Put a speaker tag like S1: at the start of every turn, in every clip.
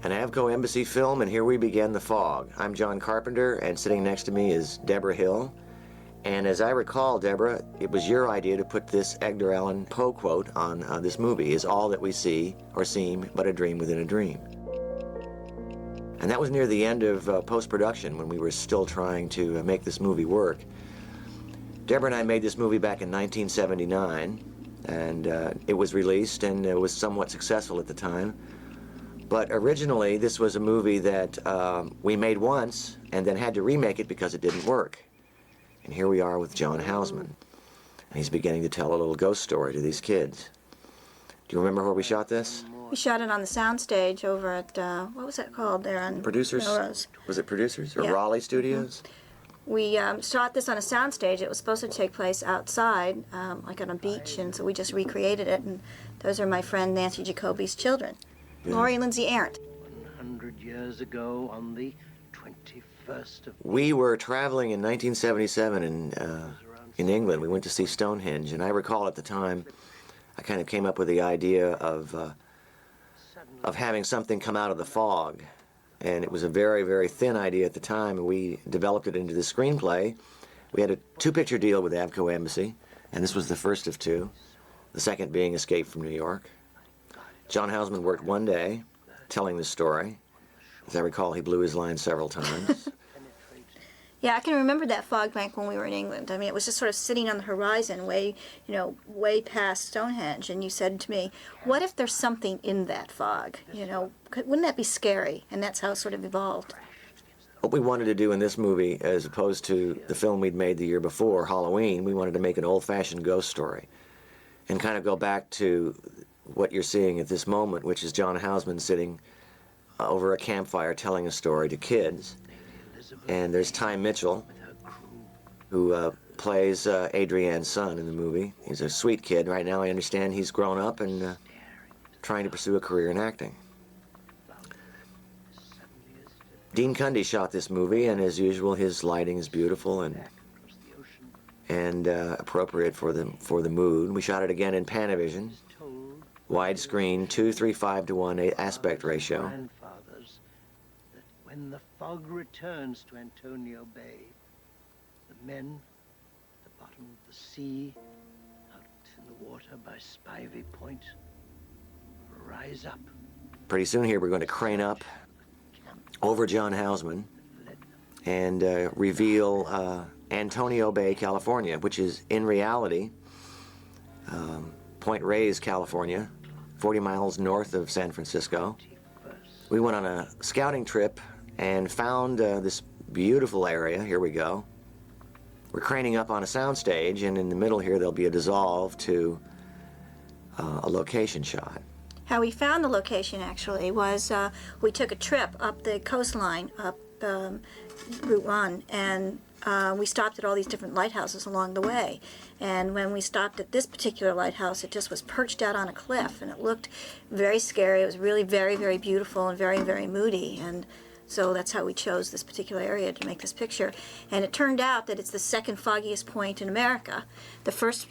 S1: An Avco Embassy film, and here we begin The Fog. I'm John Carpenter, and sitting next to me is Deborah Hill. And as I recall, Deborah, it was your idea to put this Edgar Allan Poe quote on this movie, "Is all that we see or seem but a dream within a dream." And that was near the end of post-production when we were still trying to make this movie work. Deborah and I made this movie back in 1979, and it was released, and it was somewhat successful at the time. But originally, this was a movie that we made once and then had to remake it because it didn't work. And here we are with John Houseman, and he's beginning to tell a little ghost story to these kids. Do you remember where we shot this?
S2: We shot it on the soundstage over at, what was that called there on
S1: Producers?
S2: Melrose.
S1: Was it Producers or
S2: Yeah.
S1: Raleigh Studios?
S2: We shot this on a soundstage. It was supposed to take place outside, like on a beach, and so we just recreated it. And those are my friend Nancy Jacoby's children, Laurie and Lindsay Arndt.
S3: 100 years ago on the 21st of...
S1: We were traveling in 1977 in England. We went to see Stonehenge, and I recall at the time I kind of came up with the idea of having something come out of the fog. And it was a very, very thin idea at the time, and we developed it into the screenplay. We had a two-picture deal with Avco Embassy, and this was the first of two, the second being Escape from New York. John Houseman worked one day telling this story. As I recall, he blew his line several times.
S2: Yeah, I can remember that fog bank when we were in England. I mean, it was just sort of sitting on the horizon, way past Stonehenge. And you said to me, "What if there's something in that fog? Wouldn't that be scary?" And that's how it sort of evolved.
S1: What we wanted to do in this movie, as opposed to the film we'd made the year before, Halloween, we wanted to make an old-fashioned ghost story and kind of go back to what you're seeing at this moment, which is John Houseman sitting over a campfire telling a story to kids. And there's Ty Mitchell, who plays Adrienne's son in the movie. He's a sweet kid. Right now, I understand he's grown up and trying to pursue a career in acting. Dean Cundy shot this movie, and as usual, his lighting is beautiful and appropriate for the mood. We shot it again in Panavision, widescreen, 2:3:5:1 aspect ratio.
S3: When the fog returns to Antonio Bay, the men at the bottom of the sea, out in the water by Spivey Point, rise up.
S1: Pretty soon here we're going to crane up over John Houseman and reveal Antonio Bay, California, which is in reality Point Reyes, California, 40 miles north of San Francisco. We went on a scouting trip and found this beautiful area. Here we go. We're craning up on a soundstage, and in the middle here there'll be a dissolve to a location shot.
S2: How we found the location, actually, was we took a trip up the coastline, up Route 1, and we stopped at all these different lighthouses along the way. And when we stopped at this particular lighthouse, it just was perched out on a cliff, and it looked very scary. It was really very, very beautiful and very, very moody. And so that's how we chose this particular area to make this picture. And it turned out that it's the second foggiest point in America, the first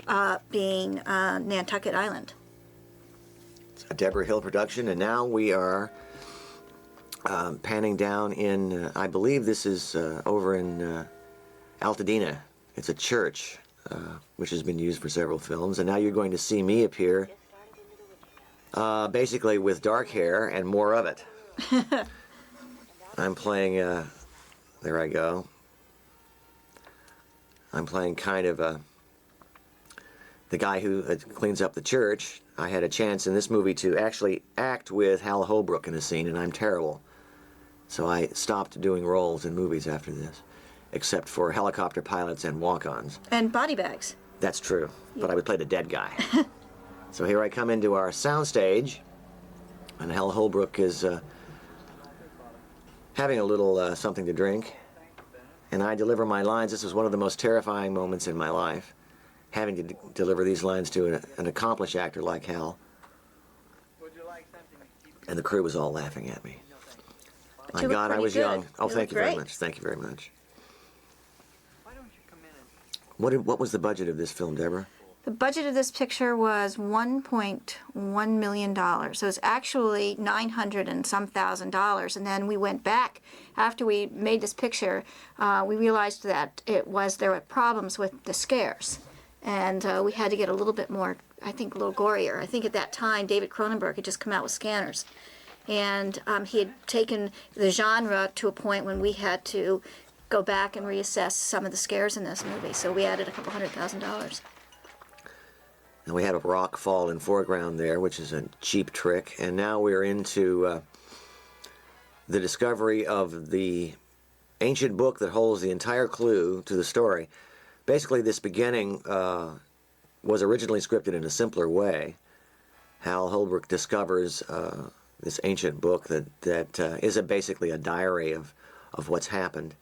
S2: being Nantucket Island.
S1: It's a Deborah Hill production, and now we are panning down in, I believe this is over in Altadena. It's a church, which has been used for several films, and now you're going to see me appear basically with dark hair and more of it. I'm playing, there I go. I'm playing kind of the guy who cleans up the church. I had a chance in this movie to actually act with Hal Holbrook in a scene, and I'm terrible. So I stopped doing roles in movies after this, except for helicopter pilots and walk-ons.
S2: And body bags.
S1: That's true, but I would play the dead guy. So here I come into our soundstage, and Hal Holbrook is having a little something to drink, and I deliver my lines. This was one of the most terrifying moments in my life, having to deliver these lines to an accomplished actor like Hal. And the crew was all laughing at me. My God, I was young. Oh, thank you very much. Thank you very much. What was the budget of this film, Deborah?
S2: The budget of this picture was $1.1 million. So it's actually 900 and some $1,000. And then we went back after we made this picture. We realized that there were problems with the scares, and we had to get a little bit more, I think, a little gorier. I think at that time David Cronenberg had just come out with Scanners, and he had taken the genre to a point when we had to go back and reassess some of the scares in this movie. So we added a couple $100,000.
S1: And we had a rock fall in foreground there, which is a cheap trick. And now we're into the discovery of the ancient book that holds the entire clue to the story. Basically, this beginning was originally scripted in a simpler way. Hal Holbrook discovers this ancient book that is basically a diary of what's happened.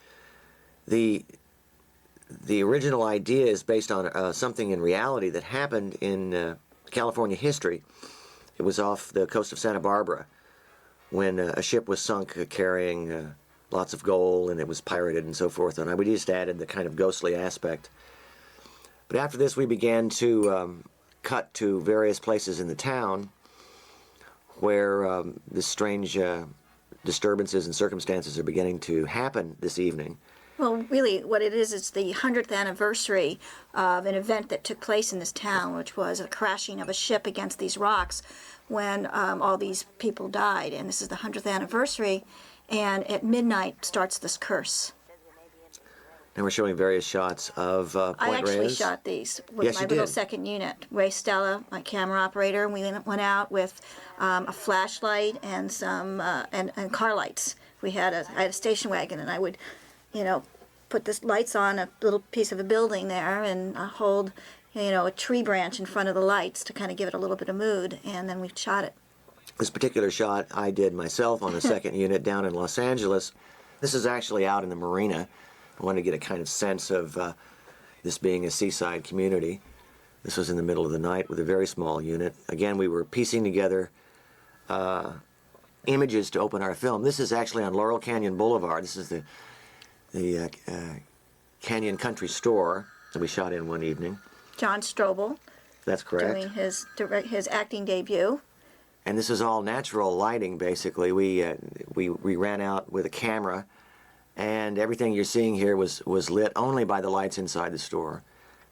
S1: The original idea is based on something in reality that happened in California history. It was off the coast of Santa Barbara when a ship was sunk carrying lots of gold, and it was pirated and so forth. And we just added the kind of ghostly aspect. But after this, we began to cut to various places in the town where this strange disturbances and circumstances are beginning to happen this evening.
S2: Well, really, what it is, it's the 100th anniversary of an event that took place in this town, which was a crashing of a ship against these rocks when all these people died. And this is the 100th anniversary, and at midnight starts this curse.
S1: And we're showing various shots of Point
S2: I actually
S1: Reyes.
S2: shot these with
S1: Yes,
S2: my
S1: you
S2: little
S1: did.
S2: second unit. Ray Stella, my camera operator, and we went out with a flashlight and some and car lights. I had a station wagon, and I would, put the lights on a little piece of a building there and hold, a tree branch in front of the lights to kind of give it a little bit of mood, and then we shot it.
S1: This particular shot I did myself on the second unit down in Los Angeles. This is actually out in the marina. I wanted to get a kind of sense of this being a seaside community. This was in the middle of the night with a very small unit. Again, we were piecing together images to open our film. This is actually on Laurel Canyon Boulevard. This is the Canyon Country Store that we shot in one evening.
S2: John Strobel
S1: That's correct.
S2: doing his acting debut.
S1: And this is all natural lighting, basically. We ran out with a camera, and everything you're seeing here was lit only by the lights inside the store.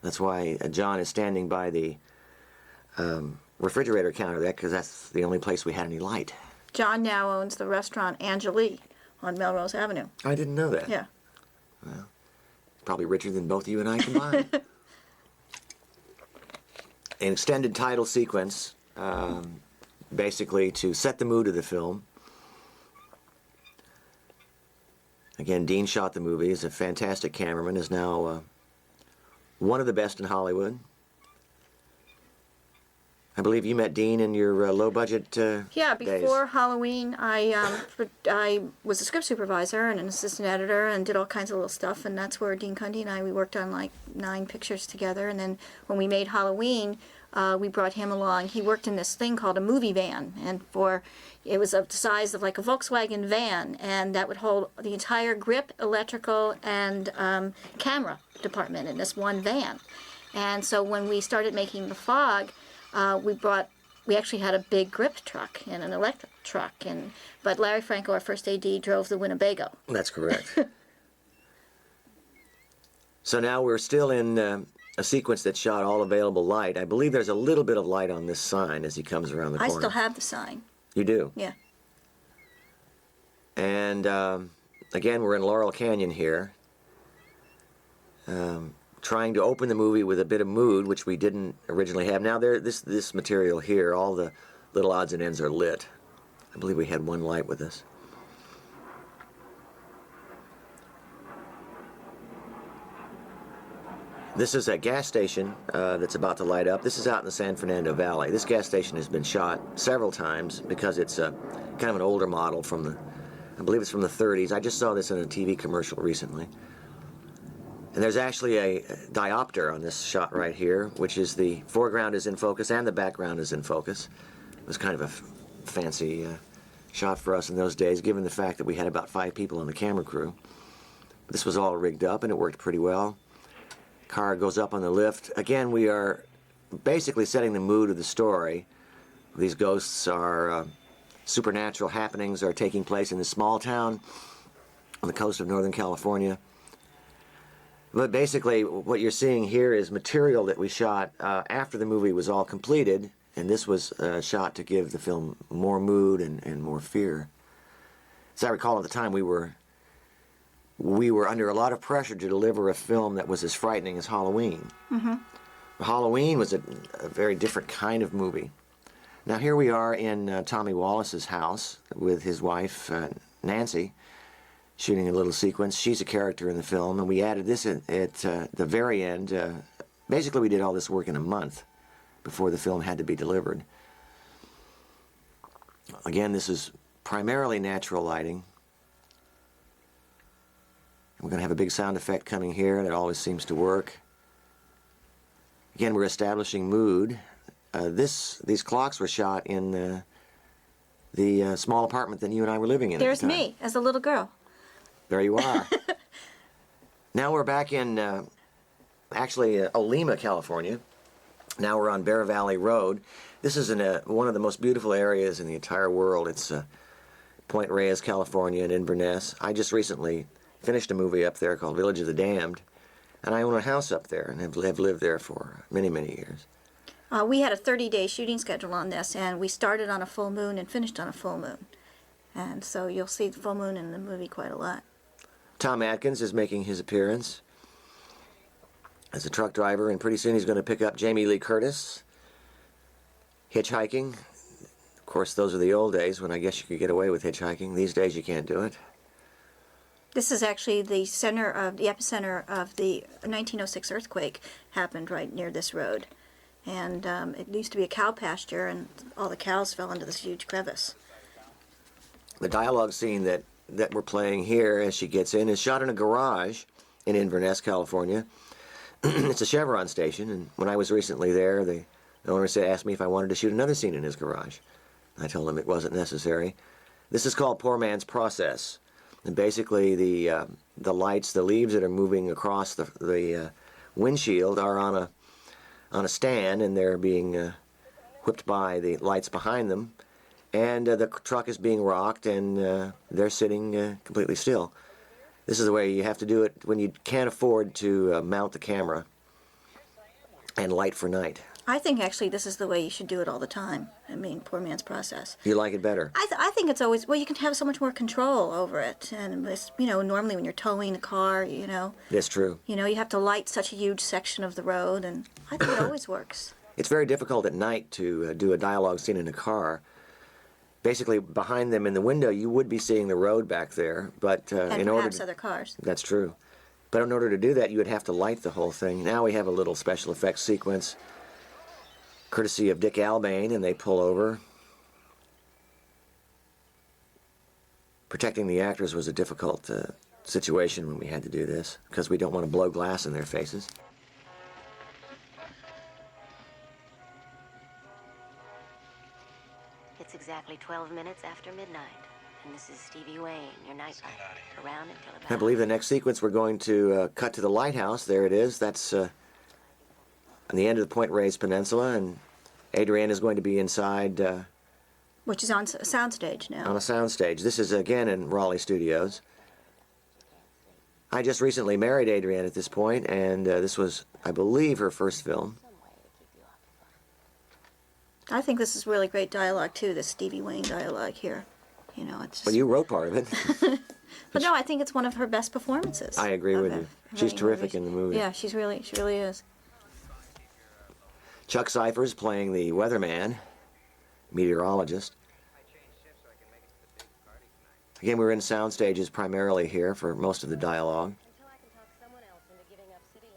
S1: That's why John is standing by the refrigerator counter there, because that's the only place we had any light.
S2: John now owns the restaurant Angelie on Melrose Avenue.
S1: I didn't know that.
S2: Yeah.
S1: Probably richer than both you and I combined. An extended title sequence, basically to set the mood of the film. Again, Dean shot the movie. He's a fantastic cameraman. Is now one of the best in Hollywood. I believe you met Dean in your low-budget
S2: Yeah,
S1: days.
S2: before Halloween, I was a script supervisor and an assistant editor and did all kinds of little stuff, and that's where Dean Cundy and we worked on like 9 pictures together. And then when we made Halloween, we brought him along. He worked in this thing called a movie van, and it was of the size of like a Volkswagen van, and that would hold the entire grip, electrical, and camera department in this one van. And so when we started making The Fog, we actually had a big grip truck and an electric truck, but Larry Franco, our first AD, drove the Winnebago.
S1: That's correct. So now we're still in a sequence that shot all available light. I believe there's a little bit of light on this sign as he comes around the
S2: I
S1: corner.
S2: still have the sign.
S1: You do?
S2: Yeah.
S1: And again, we're in Laurel Canyon here. Trying to open the movie with a bit of mood, which we didn't originally have. Now, this material here, all the little odds and ends are lit. I believe we had one light with us. This is a gas station that's about to light up. This is out in the San Fernando Valley. This gas station has been shot several times because it's kind of an older model I believe it's from the 30s. I just saw this in a TV commercial recently. And there's actually a diopter on this shot right here, which is the foreground is in focus and the background is in focus. It was kind of a fancy shot for us in those days, given the fact that we had about 5 people on the camera crew. This was all rigged up, and it worked pretty well. Car goes up on the lift. Again, we are basically setting the mood of the story. These ghosts are supernatural happenings are taking place in this small town on the coast of Northern California. But basically, what you're seeing here is material that we shot after the movie was all completed, and this was shot to give the film more mood and more fear. As I recall, at the time, we were under a lot of pressure to deliver a film that was as frightening as Halloween.
S2: Mm-hmm.
S1: Halloween was a very different kind of movie. Now here we are in Tommy Wallace's house with his wife, Nancy, shooting a little sequence. She's a character in the film, and we added this at the very end. Basically, we did all this work in a month before the film had to be delivered. Again, this is primarily natural lighting. We're going to have a big sound effect coming here that always seems to work. Again, we're establishing mood. These clocks were shot in the small apartment that you and I were living in.
S2: There's me as a little girl.
S1: There you are. Now we're back in, actually, Olema, California. Now we're on Bear Valley Road. This is in one of the most beautiful areas in the entire world. It's Point Reyes, California, in Inverness. I just recently finished a movie up there called Village of the Damned, and I own a house up there and have lived there for many, many years.
S2: We had a 30-day shooting schedule on this, and we started on a full moon and finished on a full moon. And so you'll see the full moon in the movie quite a lot.
S1: Tom Atkins is making his appearance as a truck driver, and pretty soon he's going to pick up Jamie Lee Curtis hitchhiking. Of course, those are the old days when I guess you could get away with hitchhiking. These days you can't do it.
S2: This is actually the epicenter of the 1906 earthquake happened right near this road. And it used to be a cow pasture, and all the cows fell into this huge crevice.
S1: The dialogue scene that we're playing here as she gets in is shot in a garage in Inverness, California. It's a Chevron station, and when I was recently there, the owner asked me if I wanted to shoot another scene in his garage. I told him it wasn't necessary. This is called Poor Man's Process. And basically the lights, the leaves that are moving across the windshield are on a stand, and they're being whipped by the lights behind them. And the truck is being rocked, and they're sitting completely still. This is the way you have to do it when you can't afford to mount the camera and light for night.
S2: I think actually this is the way you should do it all the time. I mean, Poor Man's Process.
S1: You like it better?
S2: I think it's always, well, you can have so much more control over it. And, it's, normally when you're towing a car,
S1: That's true.
S2: you have to light such a huge section of the road, and I think it always works.
S1: It's very difficult at night to do a dialogue scene in a car. Basically, behind them in the window, you would be seeing the road back there, but
S2: And
S1: in order
S2: perhaps other cars.
S1: That's true. But in order to do that, you would have to light the whole thing. Now we have a little special effects sequence, courtesy of Dick Albane, and they pull over. Protecting the actors was a difficult situation when we had to do this, because we don't want to blow glass in their faces.
S4: It's exactly 12 minutes after midnight, and this is Stevie Wayne, your nightlight, around until about...
S1: I believe the next sequence we're going to cut to the lighthouse. There it is. That's on the end of the Point Reyes Peninsula, and Adrienne is going to be inside
S2: Which is on a soundstage
S1: on
S2: now.
S1: a soundstage. This is again in Raleigh Studios. I just recently married Adrienne at this point, and this was, I believe, her first film.
S2: I think this is really great dialogue, too, this Stevie Wayne dialogue here. It's just...
S1: Well, you wrote part of it.
S2: But no, I think it's one of her best performances.
S1: I agree with you. She's
S2: any
S1: terrific
S2: movies.
S1: in the movie.
S2: Yeah, she really is.
S1: Chuck Cyphers playing the weatherman, meteorologist. Again, we're in sound stages primarily here for most of the dialogue.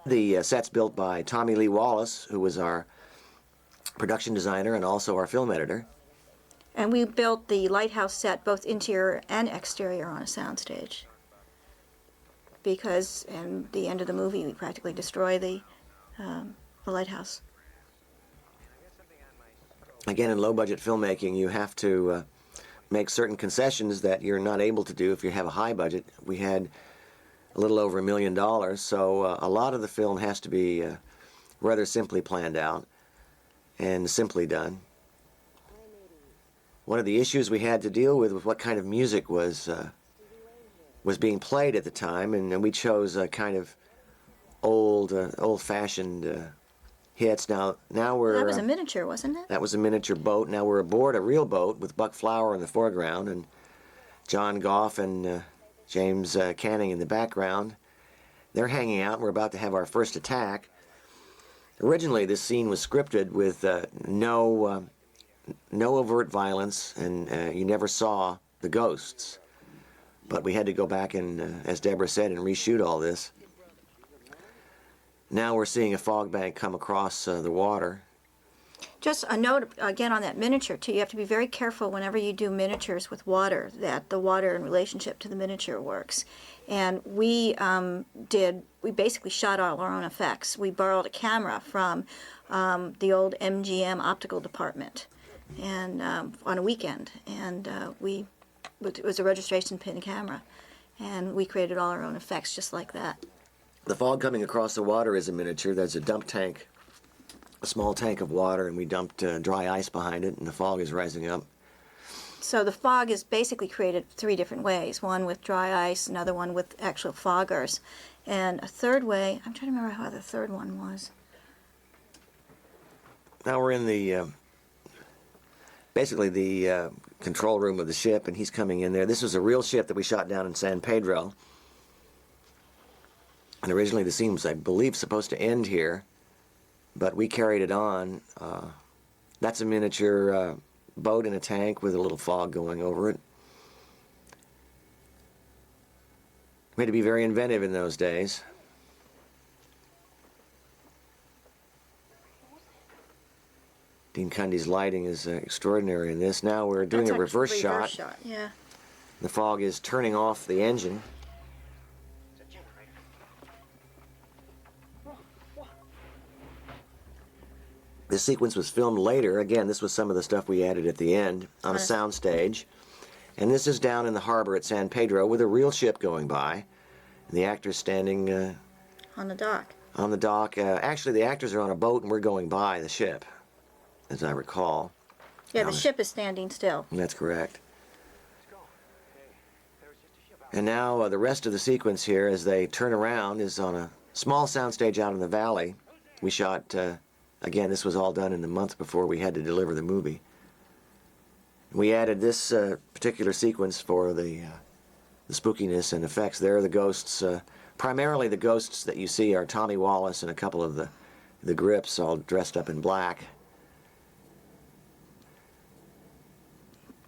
S1: The set's built by Tommy Lee Wallace, who was our production designer and also our film editor.
S2: And we built the lighthouse set, both interior and exterior, on a soundstage. Because in the end of the movie, we practically destroy the lighthouse.
S1: Again, in low-budget filmmaking, you have to make certain concessions that you're not able to do if you have a high budget. We had a little over $1 million, so a lot of the film has to be rather simply planned out. and simply done. One of the issues we had to deal with was what kind of music was being played at the time, and we chose a kind of old-fashioned hits. Now we're
S2: That was a miniature, wasn't it?
S1: that was a miniature boat. Now we're aboard a real boat with Buck Flower in the foreground and John Goff and James Canning in the background. They're hanging out, and we're about to have our first attack. Originally, this scene was scripted with no overt violence, and you never saw the ghosts. But we had to go back and, as Deborah said, and reshoot all this. Now we're seeing a fog bank come across the water.
S2: Just a note again on that miniature too. You have to be very careful whenever you do miniatures with water that the water in relationship to the miniature works. And we basically shot all our own effects. We borrowed a camera from the old MGM optical department, and on a weekend, and it was a registration pin camera, and we created all our own effects just like that.
S1: The fog coming across the water is a miniature. There's a dump tank, a small tank of water, and we dumped dry ice behind it, and the fog is rising up.
S2: So the fog is basically created 3 different ways. One with dry ice, another one with actual foggers, and a third way, I'm trying to remember how the third one was.
S1: Now we're in the, basically the control room of the ship, and he's coming in there. This was a real ship that we shot down in San Pedro. And originally the scene was, I believe, supposed to end here, but we carried it on. That's a miniature boat in a tank with a little fog going over it. We had to be very inventive in those days. Dean Cundy's lighting is extraordinary in this. Now we're doing
S2: That's
S1: a reverse
S2: actually
S1: shot.
S2: reverse shot. Yeah.
S1: The fog is turning off the engine. This sequence was filmed later. Again, this was some of the stuff we added at the end on a sound stage. And this is down in the harbor at San Pedro with a real ship going by. And the actors standing
S2: On the dock.
S1: on the dock. Actually, the actors are on a boat and we're going by the ship, as I recall.
S2: Yeah,
S1: Now
S2: the ship is standing still.
S1: That's correct. And now the rest of the sequence here, as they turn around, is on a small soundstage out in the valley. We shot, again, this was all done in the month before we had to deliver the movie. We added this particular sequence for the spookiness and effects. There are the ghosts. Primarily the ghosts that you see are Tommy Wallace and a couple of the grips all dressed up in black.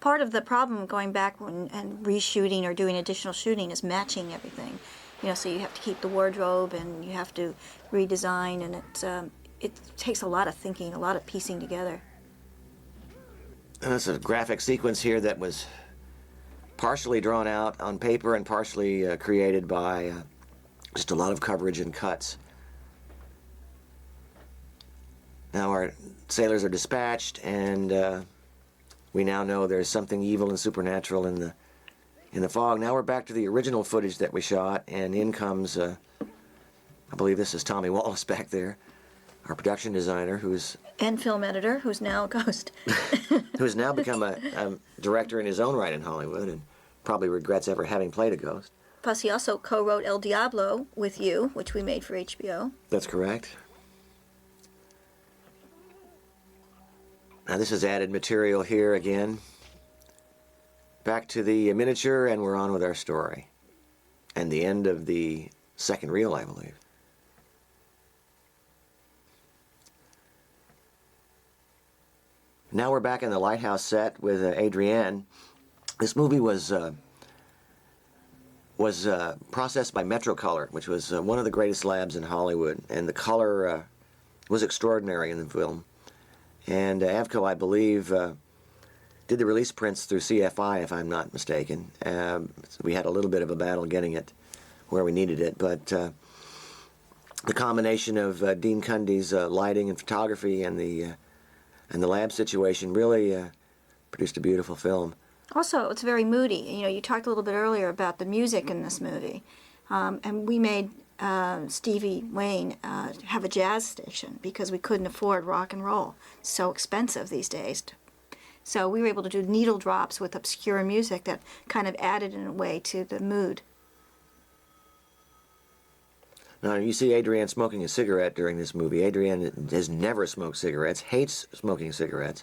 S2: Part of the problem going back and reshooting or doing additional shooting is matching everything. You know, so you have to keep the wardrobe and you have to redesign, and it takes a lot of thinking, a lot of piecing together.
S1: And that's a graphic sequence here that was partially drawn out on paper and partially created by just a lot of coverage and cuts. Now our sailors are dispatched, and we now know there's something evil and supernatural in the fog. Now we're back to the original footage that we shot, and in comes, I believe this is Tommy Wallace back there, our production designer,
S2: And film editor, who's now a ghost.
S1: who's now become a director in his own right in Hollywood, and probably regrets ever having played a ghost.
S2: Plus, he also co-wrote El Diablo with you, which we made for HBO.
S1: That's correct. Now this is added material here again. Back to the miniature, and we're on with our story. And the end of the second reel, I believe. Now we're back in the Lighthouse set with Adrienne. This movie was processed by Metrocolor, which was one of the greatest labs in Hollywood, and the color was extraordinary in the film. And Avco, I believe, did the release prints through CFI, if I'm not mistaken. We had a little bit of a battle getting it where we needed it, but the combination of Dean Cundy's lighting and photography and the lab situation really produced a beautiful film.
S2: Also, it's very moody. You know, you talked a little bit earlier about the music in this movie. And we made Stevie Wayne have a jazz station because we couldn't afford rock and roll. It's so expensive these days. So we were able to do needle drops with obscure music that kind of added in a way to the mood.
S1: Now, you see Adrienne smoking a cigarette during this movie. Adrienne has never smoked cigarettes, hates smoking cigarettes.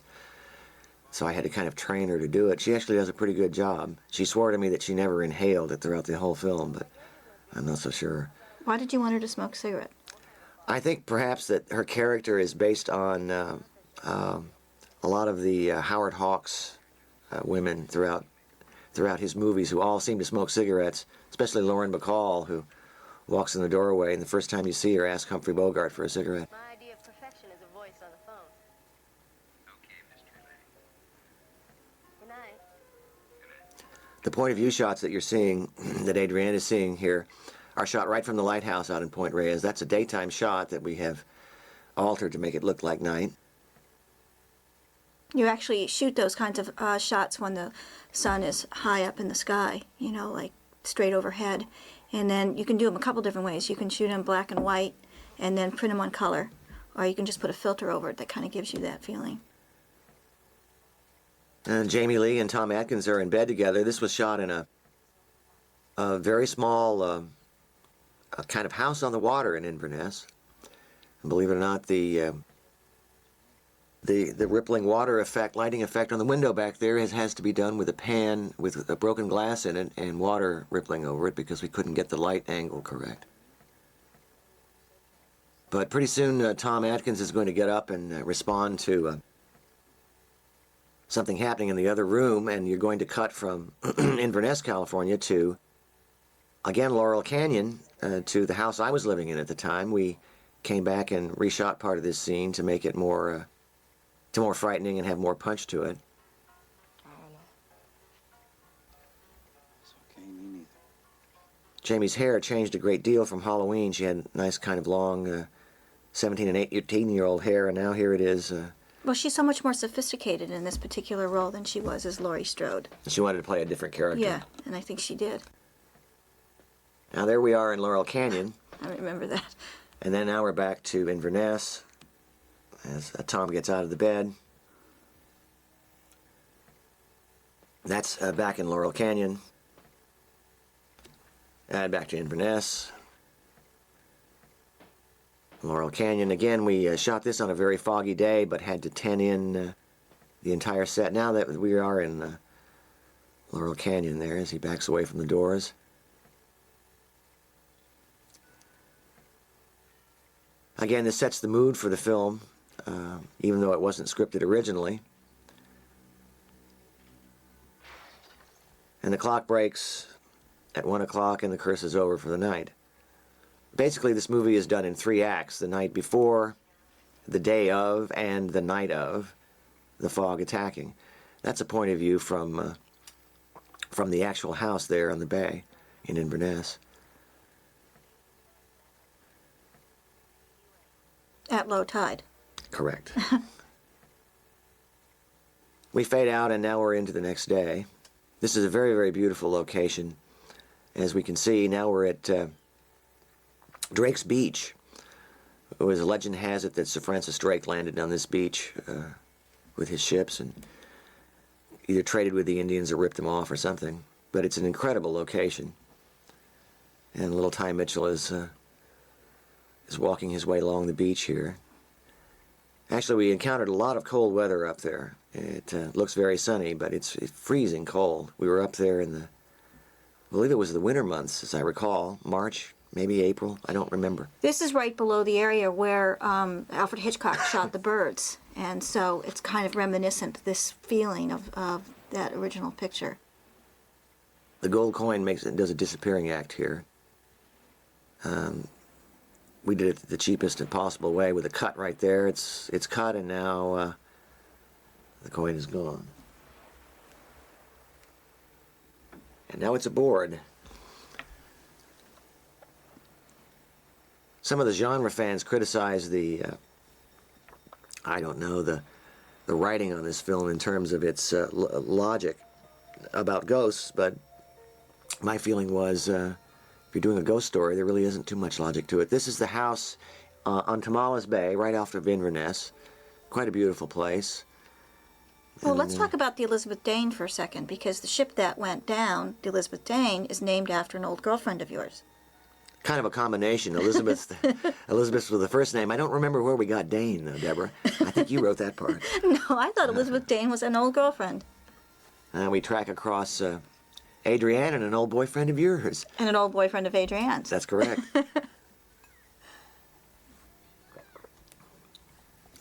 S1: So I had to kind of train her to do it. She actually does a pretty good job. She swore to me that she never inhaled it throughout the whole film, but I'm not so sure.
S2: Why did you want her to smoke a cigarette?
S1: I think perhaps that her character is based on a lot of the Howard Hawks women throughout his movies who all seem to smoke cigarettes, especially Lauren Bacall, who walks in the doorway, and the first time you see her, ask Humphrey Bogart for a cigarette.
S4: My idea of perfection is a voice on the phone.
S5: Okay, Mr. Lane.
S4: Good night.
S1: The point of view shots that you're seeing, that Adrienne is seeing here, are shot right from the lighthouse out in Point Reyes. That's a daytime shot that we have altered to make it look like night.
S2: You actually shoot those kinds of shots when the sun is high up in the sky, you know, like straight overhead. And then you can do them a couple different ways. You can shoot them black and white and then print them on color. Or you can just put a filter over it that kind of gives you that feeling.
S1: And Jamie Lee and Tom Atkins are in bed together. This was shot in a very small a kind of house on the water in Inverness. And believe it or not, the rippling water effect, lighting effect on the window back there has to be done with a pan with a broken glass in it and water rippling over it because we couldn't get the light angle correct. But pretty soon Tom Atkins is going to get up and respond to something happening in the other room, and you're going to cut from Inverness, California to, again, Laurel Canyon, to the house I was living in at the time. We came back and reshot part of this scene to make it more frightening and have more punch to it.
S5: I don't know. It's okay, me neither.
S1: Jamie's hair changed a great deal from Halloween. She had nice kind of long 17 and 18-year-old hair, and now here it is.
S2: Well, she's so much more sophisticated in this particular role than she was as Laurie Strode.
S1: She wanted to play a different character.
S2: Yeah, and I think she did.
S1: Now there we are in Laurel Canyon,
S2: I remember that.
S1: and then now we're back to Inverness as Tom gets out of the bed. That's back in Laurel Canyon. And back to Inverness. Laurel Canyon. Again, we shot this on a very foggy day, but had to 10 in the entire set. Now that we are in Laurel Canyon there, as he backs away from the doors. Again, this sets the mood for the film, even though it wasn't scripted originally. And the clock breaks at 1 o'clock, and the curse is over for the night. Basically, this movie is done in 3 acts: the night before, the day of, and the night of the fog attacking. That's a point of view from the actual house there on the bay in Inverness.
S2: At low tide.
S1: Correct. We fade out, and now we're into the next day. This is a very, very beautiful location. As we can see, now we're at Drake's Beach. It was, legend has it that Sir Francis Drake landed on this beach with his ships and either traded with the Indians or ripped them off or something. But it's an incredible location. And little Ty Mitchell is walking his way along the beach here. Actually, we encountered a lot of cold weather up there. It looks very sunny, but it's freezing cold. We were up there in I believe it was the winter months, as I recall, March, maybe April, I don't remember.
S2: This is right below the area where Alfred Hitchcock shot The Birds, and so it's kind of reminiscent, this feeling of that original picture.
S1: The gold coin does a disappearing act here. We did it the cheapest possible way with a cut right there. It's cut, and now the coin is gone. And now it's aboard. Some of the genre fans criticize the writing on this film in terms of its logic about ghosts, but my feeling was, if you're doing a ghost story, there really isn't too much logic to it. This is the house on Tomales Bay, right off of Inverness. Quite a beautiful place.
S2: Well, let's talk about the Elizabeth Dane for a second, because the ship that went down, the Elizabeth Dane, is named after an old girlfriend of yours.
S1: Kind of a combination. Elizabeth, Elizabeth was the first name. I don't remember where we got Dane, though, Deborah. I think you wrote that part.
S2: No, I thought Elizabeth Dane was an old girlfriend.
S1: We track across Adrienne and an old boyfriend of yours.
S2: And an old boyfriend of Adrienne's.
S1: That's correct.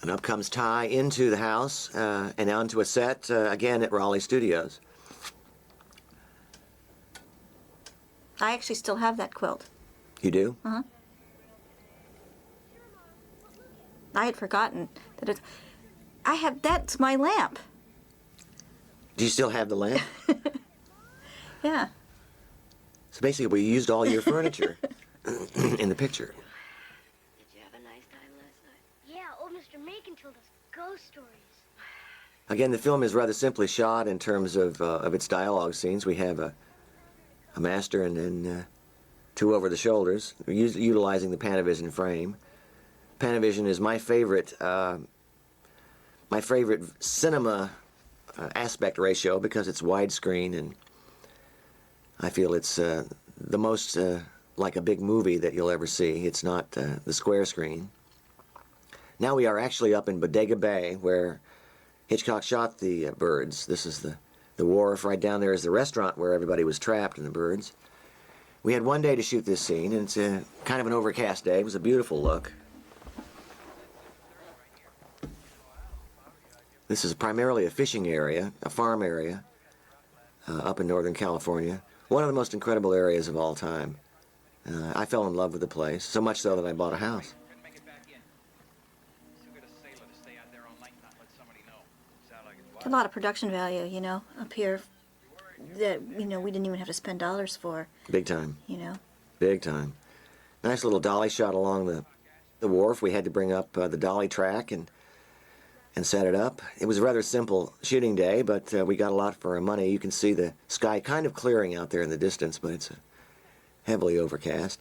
S1: And up comes Ty into the house and onto a set, again at Raleigh Studios.
S2: I actually still have that quilt.
S1: You do?
S2: Uh-huh. I had forgotten that it's... that's my lamp.
S1: Do you still have the lamp?
S2: Yeah.
S1: So basically, we used all your furniture in the picture.
S4: Did you have a nice time last night?
S6: Yeah, old Mr. Macon told us ghost stories.
S1: Again, the film is rather simply shot in terms of its dialogue scenes. We have a master and then two over the shoulders, utilizing the Panavision frame. Panavision is my favorite cinema aspect ratio because it's widescreen, and I feel it's the most like a big movie that you'll ever see. It's not the square screen. Now we are actually up in Bodega Bay, where Hitchcock shot the birds. This is the wharf. Right down there is the restaurant where everybody was trapped in the birds. We had one day to shoot this scene, and it's kind of an overcast day. It was a beautiful look. This is primarily a fishing area, a farm area, up in Northern California. One of the most incredible areas of all time. I fell in love with the place, so much so that I bought a house.
S2: It's a lot of production value, you know, up here that, you know, we didn't even have to spend dollars for,
S1: Big time.
S2: you know.
S1: Big time. Nice little dolly shot along the wharf. We had to bring up the dolly track and set it up. It was a rather simple shooting day, but we got a lot for our money. You can see the sky kind of clearing out there in the distance, but it's heavily overcast.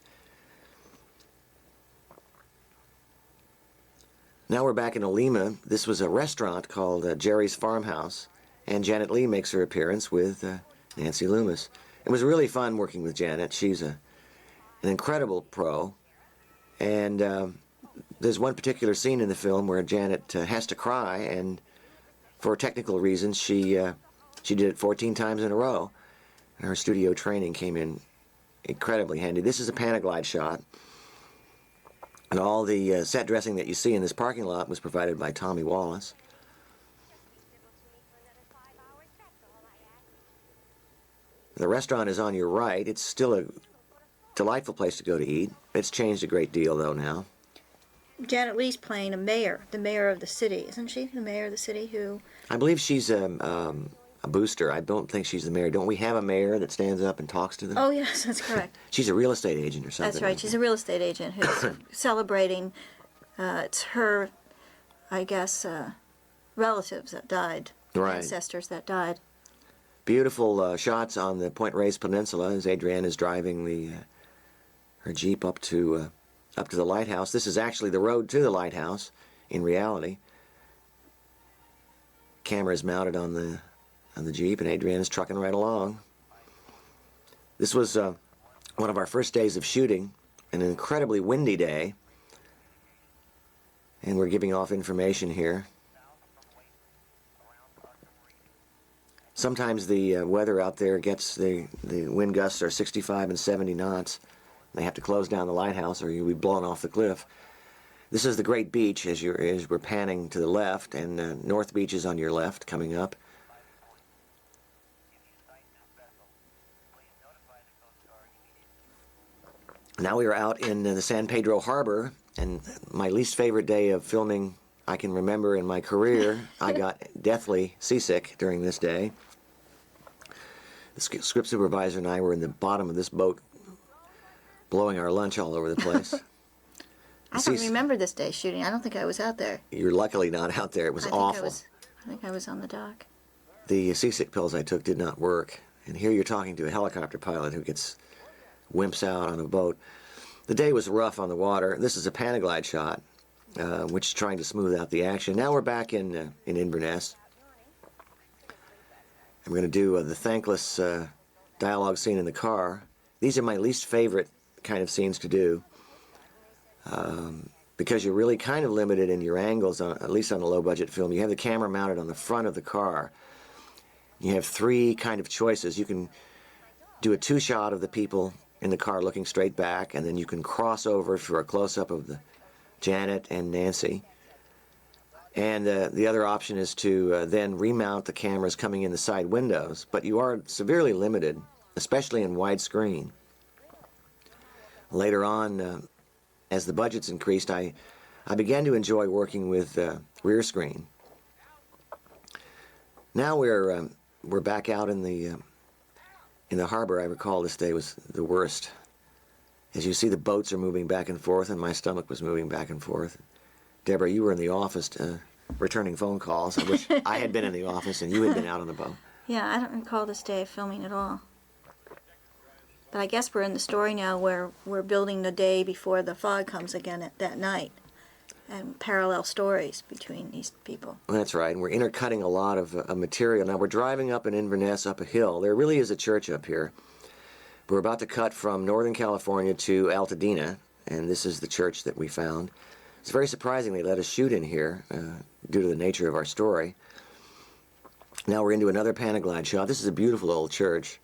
S1: Now we're back in Olema. This was a restaurant called Jerry's Farmhouse, and Janet Leigh makes her appearance with Nancy Loomis. It was really fun working with Janet. She's an incredible pro, and there's one particular scene in the film where Janet has to cry, and for technical reasons, she did it 14 times in a row. And her studio training came in incredibly handy. This is a Panaglide shot, and all the set dressing that you see in this parking lot was provided by Tommy Wallace. The restaurant is on your right. It's still a delightful place to go to eat. It's changed a great deal, though, now.
S2: Janet Leigh's playing the mayor of the city, isn't she? The mayor of the city who...
S1: I believe she's a booster. I don't think she's the mayor. Don't we have a mayor that stands up and talks to them?
S2: Oh, yes, that's correct.
S1: She's a real estate agent or something.
S2: That's right. She's a real estate agent who's celebrating, it's her, I guess, relatives that died.
S1: Right.
S2: Ancestors that died.
S1: Beautiful shots on the Point Reyes Peninsula as Adrienne is driving her Jeep up to the lighthouse. This is actually the road to the lighthouse in reality. Camera is mounted on the Jeep, and Adrienne is trucking right along. This was one of our first days of shooting, an incredibly windy day, and we're giving off information here. Sometimes the weather out there gets, the wind gusts are 65 and 70 knots. They have to close down the lighthouse or you'll be blown off the cliff. This is the Great Beach as we're panning to the left, and North Beach is on your left coming up. Now we are out in the San Pedro Harbor, and my least favorite day of filming I can remember in my career. I got deathly seasick during this day. The script supervisor and I were in the bottom of this boat blowing our lunch all over the place.
S2: I don't remember this day shooting. I don't think I was out there.
S1: You're luckily not out there. It was awful.
S2: I think I was on the dock.
S1: The seasick pills I took did not work. And here you're talking to a helicopter pilot who gets wimps out on a boat. The day was rough on the water. This is a Panaglide shot, which is trying to smooth out the action. Now we're back in Inverness. I'm going to do the thankless dialogue scene in the car. These are my least favorite kind of scenes to do, because you're really kind of limited in your angles, at least on a low-budget film. You have the camera mounted on the front of the car. You have three kind of choices. You can do a two-shot of the people in the car looking straight back, and then you can cross over for a close-up of the Janet and Nancy. And the other option is to then remount the cameras coming in the side windows, but you are severely limited, especially in widescreen. Later on, as the budgets increased, I began to enjoy working with rear screen. Now we're back out in the harbor. I recall this day was the worst. As you see, the boats are moving back and forth, and my stomach was moving back and forth. Deborah, you were in the office returning phone calls. I wish I had been in the office and you had been out on the boat.
S2: Yeah, I don't recall this day of filming at all. But I guess we're in the story now where we're building the day before the fog comes again that night, and parallel stories between these people.
S1: Well, that's right, and we're intercutting a lot of material. Now we're driving up in Inverness up a hill. There really is a church up here. We're about to cut from Northern California to Altadena, and this is the church that we found. It's very surprising they let us shoot in here due to the nature of our story. Now we're into another Panaglide shot. This is a beautiful old church.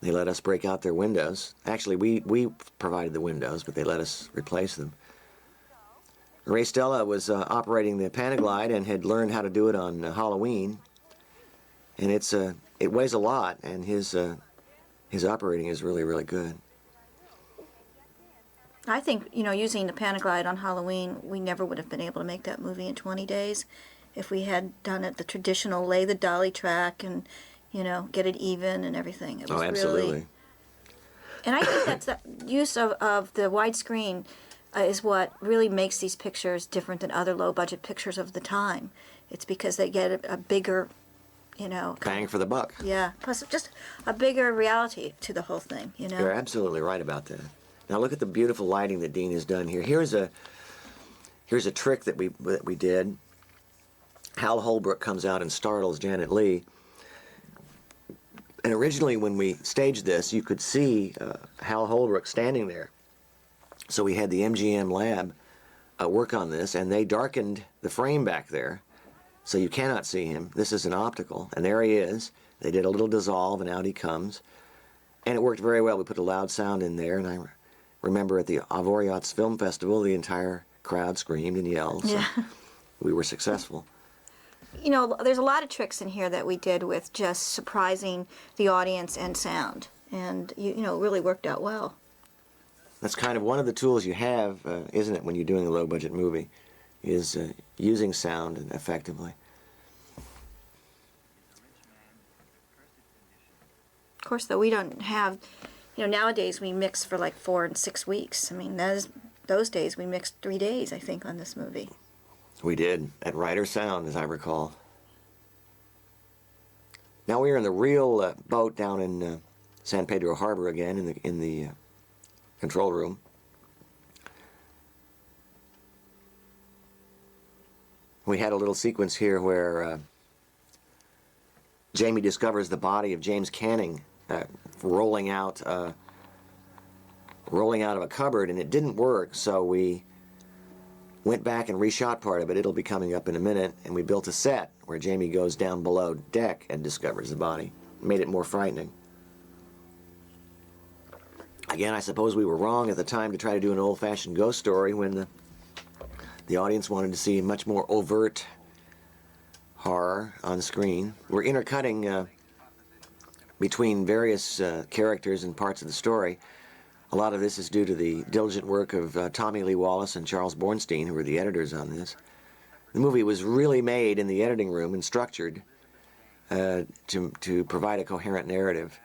S1: They let us break out their windows. Actually, we provided the windows, but they let us replace them. Ray Stella was operating the Panaglide and had learned how to do it on Halloween. And it weighs a lot, and his operating is really, really good.
S2: I think, using the Panaglide on Halloween, we never would have been able to make that movie in 20 days if we had done it the traditional, lay the dolly track and, get it even and everything. It was
S1: absolutely.
S2: Really, and I think the use of the widescreen is what really makes these pictures different than other low-budget pictures of the time. It's because they get a bigger,
S1: bang for the buck.
S2: Yeah, plus just a bigger reality to the whole thing,
S1: You're absolutely right about that. Now look at the beautiful lighting that Dean has done here. Here's a trick that we did. Hal Holbrook comes out and startles Janet Leigh. And originally when we staged this, you could see Hal Holbrook standing there. So we had the MGM lab work on this, and they darkened the frame back there, so you cannot see him. This is an optical, and there he is. They did a little dissolve, and out he comes. And it worked very well. We put a loud sound in there, and I remember at the Avoriaz Film Festival, the entire crowd screamed and yelled. So
S2: Yeah.
S1: we were successful.
S2: There's a lot of tricks in here that we did with just surprising the audience and sound, and it really worked out well.
S1: That's kind of one of the tools you have, isn't it, when you're doing a low-budget movie, is using sound effectively.
S2: Of course, though, we don't have, nowadays we mix for like 4 and 6 weeks. I mean, those days we mixed 3 days, I think, on this movie.
S1: We did, at Ryder Sound, as I recall. Now we are in the real boat down in San Pedro Harbor again, in the control room. We had a little sequence here where Jamie discovers the body of James Canning rolling out of a cupboard, and it didn't work, so we went back and reshot part of it. It'll be coming up in a minute, and we built a set where Jamie goes down below deck and discovers the body. Made it more frightening. Again, I suppose we were wrong at the time to try to do an old-fashioned ghost story when the audience wanted to see much more overt horror on screen. We're intercutting between various characters and parts of the story. A lot of this is due to the diligent work of Tommy Lee Wallace and Charles Bornstein, who were the editors on this. The movie was really made in the editing room and structured to provide a coherent narrative.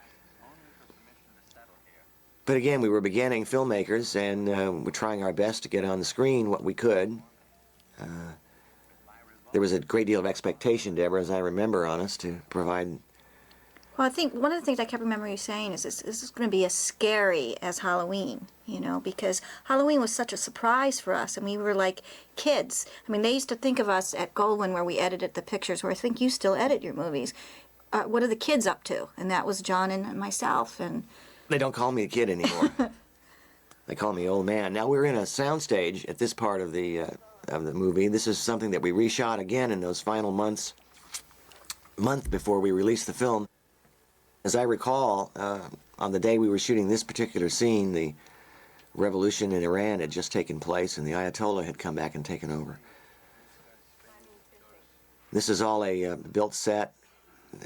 S1: But again, we were beginning filmmakers, and we're trying our best to get on the screen what we could. There was a great deal of expectation, Deborah, as I remember, on us to provide
S2: Well, I think one of the things I kept remembering you saying is this is going to be as scary as Halloween, you know, because Halloween was such a surprise for us, and we were like kids. I mean, they used to think of us at Goldwyn, where we edited the pictures, where I think you still edit your movies. What are the kids up to? And that was John and myself. And
S1: They don't call me a kid anymore. They call me old man. Now we're in a soundstage at this part of the movie. This is something that we reshot again in those final month before we released the film. As I recall, on the day we were shooting this particular scene, the revolution in Iran had just taken place and the Ayatollah had come back and taken over. This is all a built set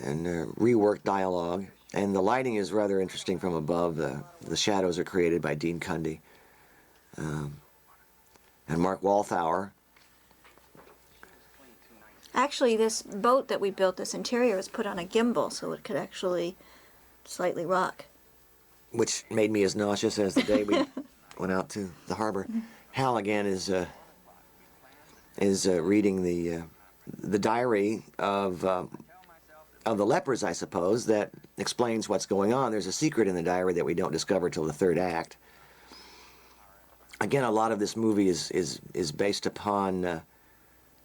S1: and reworked dialogue, and the lighting is rather interesting from above. The shadows are created by Dean Cundy and Mark Walthour.
S2: actually, this boat that we built, this interior, was put on a gimbal, so it could actually slightly rock.
S1: Which made me as nauseous as the day we went out to the harbor. Hal again is reading the diary of the lepers, I suppose, that explains what's going on. There's a secret in the diary that we don't discover till the third act. Again, a lot of this movie is based upon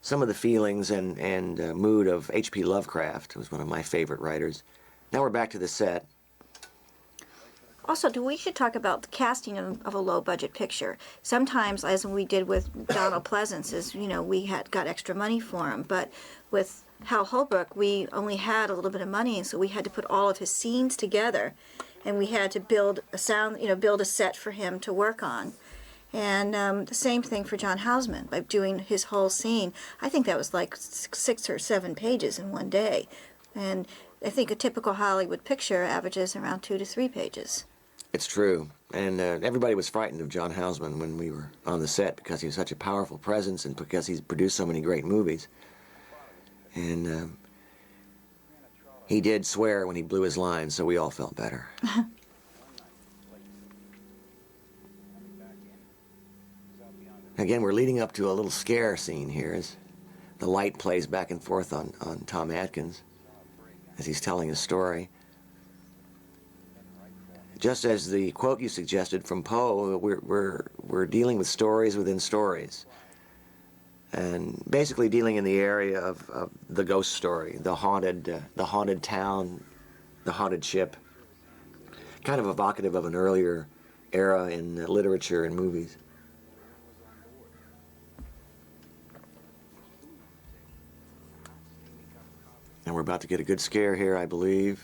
S1: some of the feelings and mood of H.P. Lovecraft, who was one of my favorite writers. Now we're back to the set.
S2: Also, we should talk about the casting of a low-budget picture. Sometimes, as we did with Donald Pleasance, is, you know, we got extra money for him, but with Hal Holbrook, we only had a little bit of money, and so we had to put all of his scenes together, and we had to build a set for him to work on. And the same thing for John Houseman, by doing his whole scene. I think that was like 6 or 7 pages in one day. And I think a typical Hollywood picture averages around 2 to 3 pages.
S1: It's true. And everybody was frightened of John Houseman when we were on the set because he was such a powerful presence and because he's produced so many great movies. And he did swear when he blew his line, so we all felt better. Again, we're leading up to a little scare scene here as the light plays back and forth on Tom Atkins as he's telling his story. Just as the quote you suggested from Poe, we're dealing with stories within stories, and basically dealing in the area of the ghost story, the haunted town, the haunted ship, kind of evocative of an earlier era in literature and movies. And we're about to get a good scare here, I believe.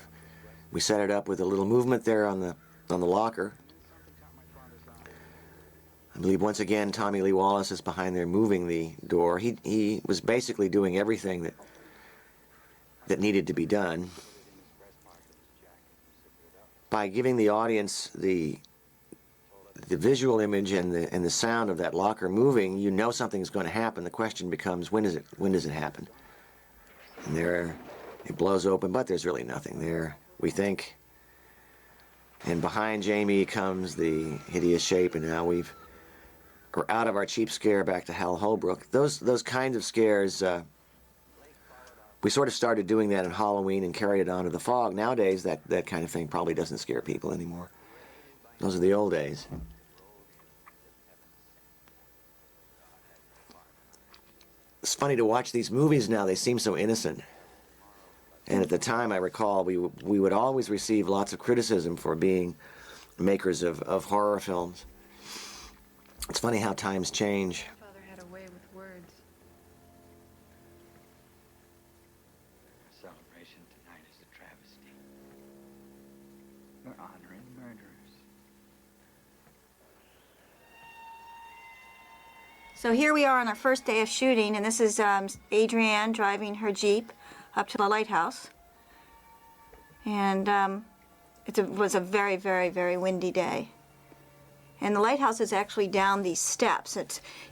S1: We set it up with a little movement there on the locker. I believe once again Tommy Lee Wallace is behind there moving the door. He was basically doing everything that needed to be done. By giving the audience the visual image and the sound of that locker moving, you know something's going to happen. The question becomes, when does it happen? And there it blows open, but there's really nothing there, we think. And behind Jamie comes the hideous shape, and now we're out of our cheap scare back to Hal Holbrook. Those kinds of scares, we sort of started doing that in Halloween and carried it on to The Fog. Nowadays, that kind of thing probably doesn't scare people anymore. Those are the old days. It's funny to watch these movies now. They seem so innocent. And at the time, I recall, we would always receive lots of criticism for being makers of horror films. It's funny how times change.
S7: My father had a way with words.
S5: Our celebration tonight is a travesty. We're honoring murderers.
S2: So here we are on our first day of shooting, and this is Adrienne driving her Jeep up to the lighthouse. And it was a very, very, very windy day. And the lighthouse is actually down these steps.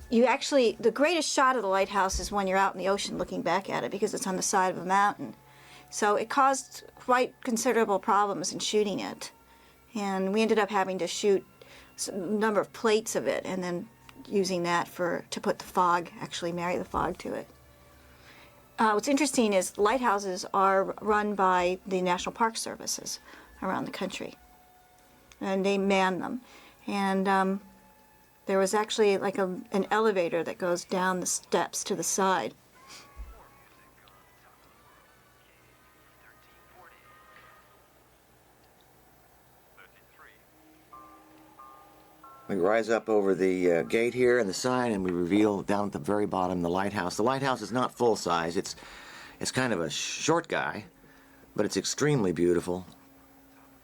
S2: The greatest shot of the lighthouse is when you're out in the ocean looking back at it, because it's on the side of a mountain. So it caused quite considerable problems in shooting it. And we ended up having to shoot a number of plates of it, and then using that to put the fog, actually marry the fog to it. what's interesting is lighthouses are run by the National Park Services around the country, and they man them. And there was actually like an elevator that goes down the steps to the side.
S1: We rise up over the gate here and the sign, and we reveal down at the very bottom the lighthouse. The lighthouse is not full size. It's kind of a short guy, but it's extremely beautiful.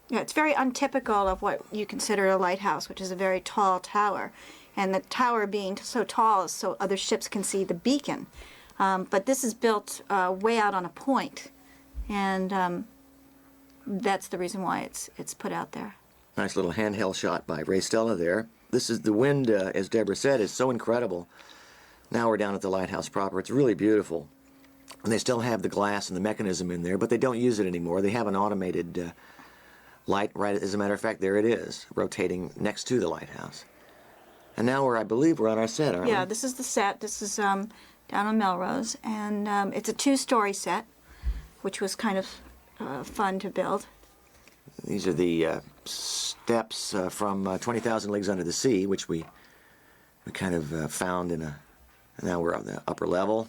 S2: Yeah, it's very untypical of what you consider a lighthouse, which is a very tall tower. And the tower being so tall is so other ships can see the beacon. But this is built way out on a point, and that's the reason why it's put out there.
S1: Nice little handheld shot by Ray Stella there. This is the wind, as Deborah said, is so incredible. Now we're down at the lighthouse proper. It's really beautiful. And they still have the glass and the mechanism in there, but they don't use it anymore. They have an automated light, right, as a matter of fact, there it is, rotating next to the lighthouse. And now I believe we're on our set, aren't we?
S2: Yeah, this is the set. This is down on Melrose, and it's a 2-story set, which was kind of fun to build.
S1: These are the steps from 20,000 Leagues Under the Sea, which we kind of found and now we're on the upper level.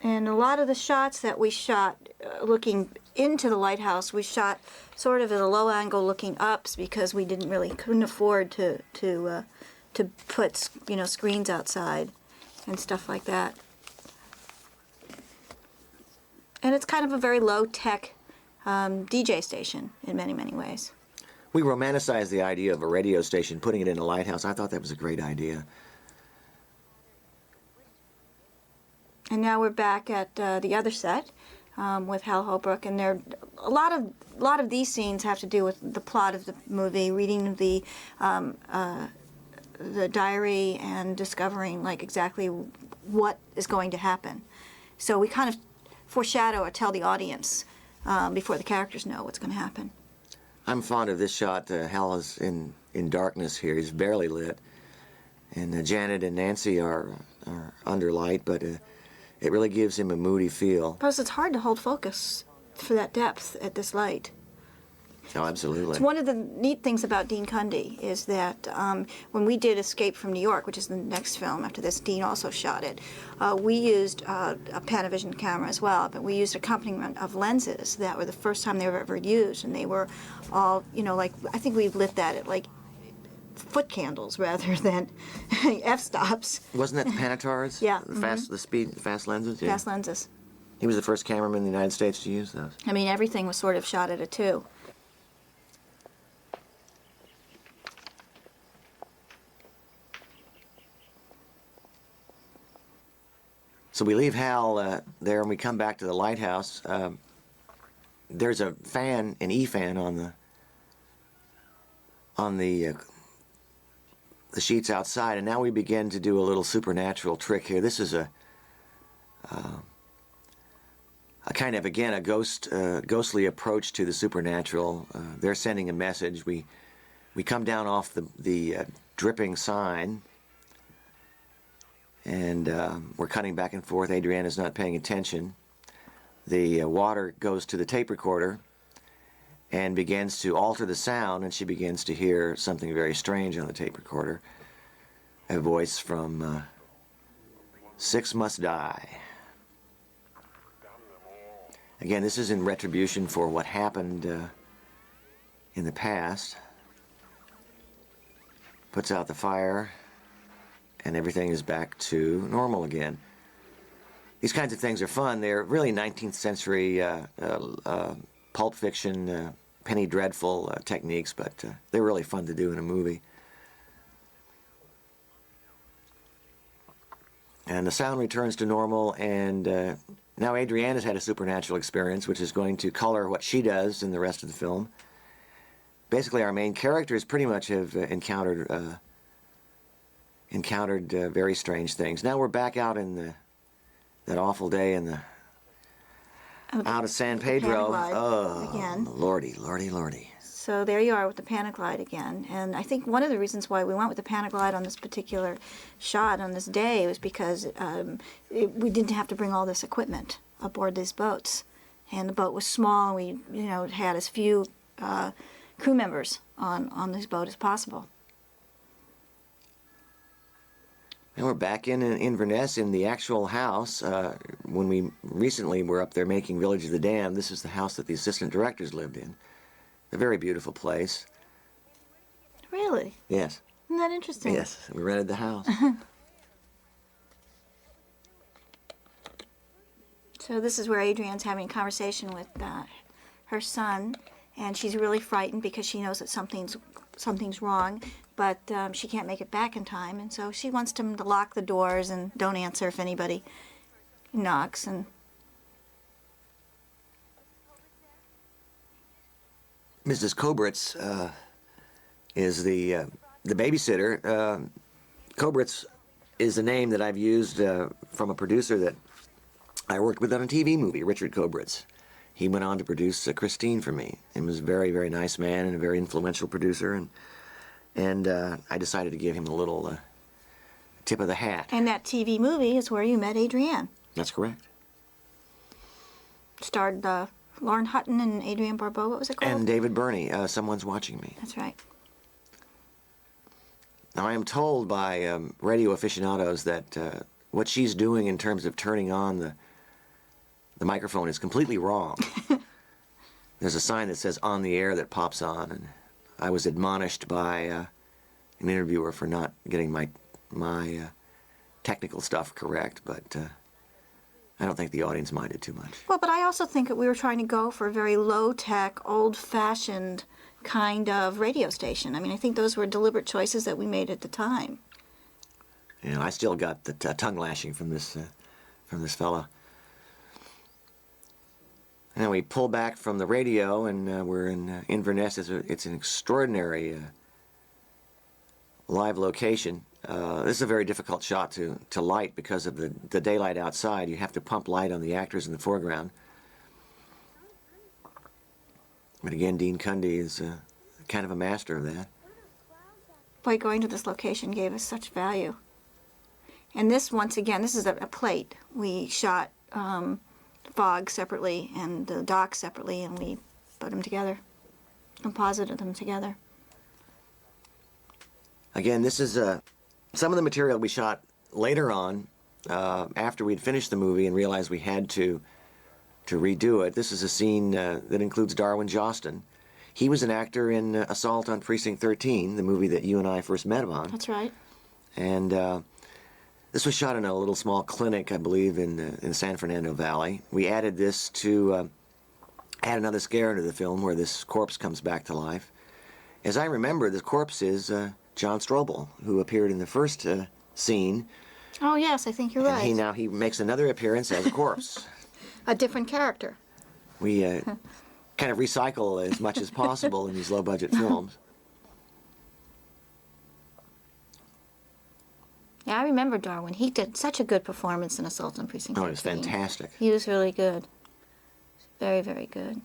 S2: And a lot of the shots that we shot looking into the lighthouse, we shot sort of at a low angle looking up because we couldn't afford to put screens outside and stuff like that. And it's kind of a very low-tech DJ station in many, many ways.
S1: We romanticized the idea of a radio station, putting it in a lighthouse. I thought that was a great idea.
S2: And now we're back at the other set with Hal Holbrook, and a lot of these scenes have to do with the plot of the movie, reading the diary and discovering like exactly what is going to happen. So we kind of foreshadow or tell the audience before the characters know what's going to happen.
S1: I'm fond of this shot. Hal is in darkness here. He's barely lit. And Janet and Nancy are under light, but it really gives him a moody feel.
S2: Plus, it's hard to hold focus for that depth at this light.
S1: Oh, absolutely.
S2: It's one of the neat things about Dean Cundy is that when we did Escape from New York, which is the next film after this, Dean also shot it, we used a Panavision camera as well, but we used accompaniment of lenses that were the first time they were ever used, and they were all, like, I think we lit that at like foot candles rather than f-stops.
S1: Wasn't that the Panatars?
S2: Yeah.
S1: The fast lenses? Yeah.
S2: Fast lenses.
S1: He was the first cameraman in the United States to use those.
S2: I mean, everything was sort of shot at a 2.
S1: So we leave Hal there, and we come back to the lighthouse. There's a fan, an E-fan, on the sheets outside, and now we begin to do a little supernatural trick here. This is a kind of, again, a ghostly approach to the supernatural. They're sending a message. We come down off the dripping sign, and we're cutting back and forth. Adriana's not paying attention. The water goes to the tape recorder and begins to alter the sound, and she begins to hear something very strange on the tape recorder. A voice from 6 Must Die. Again, this is in retribution for what happened in the past. Puts out the fire, and everything is back to normal again. These kinds of things are fun. They're really 19th century pulp fiction, Penny Dreadful techniques, but they're really fun to do in a movie. And the sound returns to normal, and now Adriana's had a supernatural experience, which is going to color what she does in the rest of the film. Basically, our main characters pretty much have encountered very strange things. Now we're back out in that awful day in out of San Pedro.
S2: Again.
S1: Lordy.
S2: So there you are with the Panaglide again. And I think one of the reasons why we went with the Panaglide on this particular shot on this day was because we didn't have to bring all this equipment aboard these boats. And the boat was small, and we, had as few crew members on this boat as possible.
S1: And we're back in Inverness in the actual house. When we recently were up there making Village of the Damned, this is the house that the assistant directors lived in. A very beautiful place.
S2: Really?
S1: Yes.
S2: Isn't that interesting?
S1: Yes, we rented the house.
S2: So this is where Adrienne's having a conversation with her son, and she's really frightened because she knows that something's wrong, but she can't make it back in time, and so she wants him to lock the doors and don't answer if anybody knocks. And
S1: Mrs. Kobritz is the babysitter. Kobritz is the name that I've used from a producer that I worked with on a TV movie, Richard Kobritz. He went on to produce Christine for me, and was a very, very nice man and a very influential producer, and I decided to give him a little tip of the hat.
S2: And that TV movie is where you met Adrienne.
S1: That's correct.
S2: Starred Lauren Hutton and Adrienne Barbeau. What was it called?
S1: And David Burney, Someone's Watching Me.
S2: That's right.
S1: Now, I am told by radio aficionados that what she's doing in terms of turning on the microphone is completely wrong. There's a sign that says "on the air" that pops on, and I was admonished by an interviewer for not getting my technical stuff correct, but I don't think the audience minded too much.
S2: Well, but I also think that we were trying to go for a very low-tech, old-fashioned kind of radio station. I mean, I think those were deliberate choices that we made at the time.
S1: You know, I still got the tongue lashing from this fella. And we pull back from the radio, and we're in Inverness. It's an extraordinary live location. This is a very difficult shot to light because of the daylight outside. You have to pump light on the actors in the foreground. But again, Dean Cundy is kind of a master of that.
S2: Boy, going to this location gave us such value. And this, once again, this is a plate. We shot fog separately and the dock separately, and we put them together, composited them together.
S1: Again, this is some of the material we shot later on after we'd finished the movie and realized we had to redo it. This is a scene that includes Darwin Jostin. He was an actor in Assault on Precinct 13, the movie that you and I first met him on.
S2: That's right.
S1: And this was shot in a little small clinic, I believe, in the San Fernando Valley. We added this to add another scare into the film where this corpse comes back to life. As I remember, the corpse is John Strobel, who appeared in the first scene.
S2: Oh, yes, I think you're right.
S1: And he makes another appearance as a corpse.
S2: A different character.
S1: We kind of recycle as much as possible in these low-budget films.
S2: Yeah, I remember Darwin. He did such a good performance in Assault on Precinct 13.
S1: Oh, it was fantastic.
S2: He was really good. Very, very good.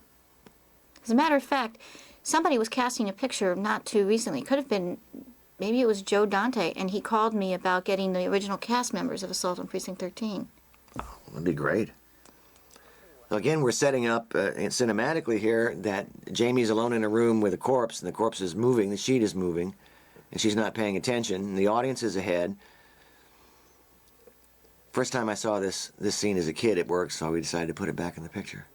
S2: As a matter of fact, somebody was casting a picture not too recently. Could have been, maybe it was Joe Dante, and he called me about getting the original cast members of Assault on Precinct 13.
S1: Oh, that'd be great. So again, we're setting up cinematically here that Jamie's alone in a room with a corpse, and the corpse is moving, the sheet is moving, and she's not paying attention, and the audience is ahead. First time I saw this scene as a kid, it worked, so we decided to put it back in the picture.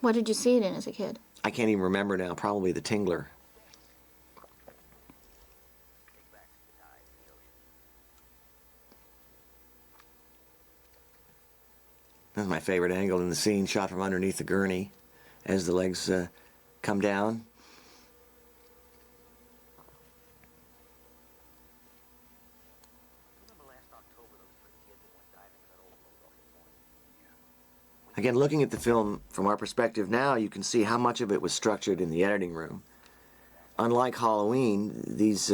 S2: What did you see it in as a kid?
S1: I can't even remember now, probably The Tingler. That's my favorite angle in the scene, shot from underneath the gurney as the legs come down. Again, looking at the film from our perspective now, you can see how much of it was structured in the editing room. Unlike Halloween, these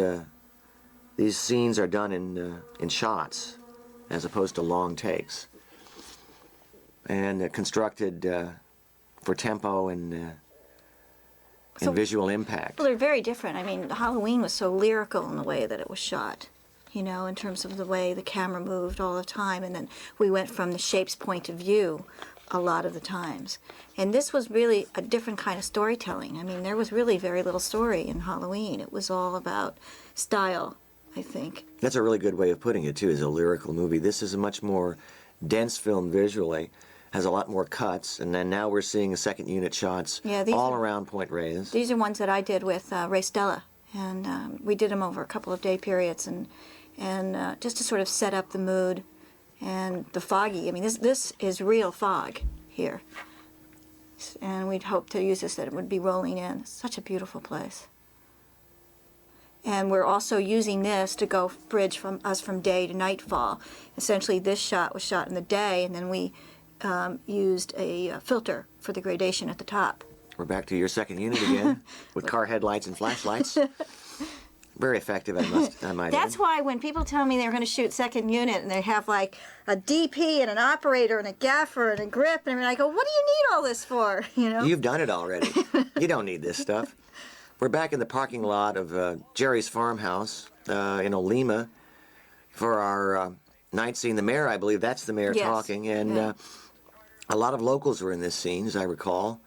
S1: scenes are done in shots as opposed to long takes, and constructed for tempo and and visual impact.
S2: Well, they're very different. I mean, Halloween was so lyrical in the way that it was shot, you know, in terms of the way the camera moved all the time. And then we went from the shape's point of view a lot of the times. And this was really a different kind of storytelling. I mean, there was really very little story in Halloween. It was all about style, I think.
S1: That's a really good way of putting it, too, is a lyrical movie. This is a much more dense film visually, has a lot more cuts, and then now we're seeing second unit shots all around Point Reyes.
S2: These are ones that I did with Ray Stella, and we did them over a couple of day periods, and just to sort of set up the mood and the foggy. I mean, this is real fog here, and we'd hope to use this that it would be rolling in. It's such a beautiful place. And we're also using this to go bridge from day to nightfall. Essentially, this shot was shot in the day, and then we used a filter for the gradation at the top.
S1: We're back to your second unit again, with car headlights and flashlights. Very effective, I might
S2: That's
S1: add.
S2: why when people tell me they're going to shoot second unit and they have like a DP and an operator and a gaffer and a grip, and I go, what do you need all this for? You know?
S1: You've done it already. You don't need this stuff. We're back in the parking lot of Jerry's farmhouse in Olema for our night scene. The mayor, I believe, that's the mayor
S2: Yes.
S1: talking, and
S2: Yeah.
S1: a lot of locals were in this scene, as I recall.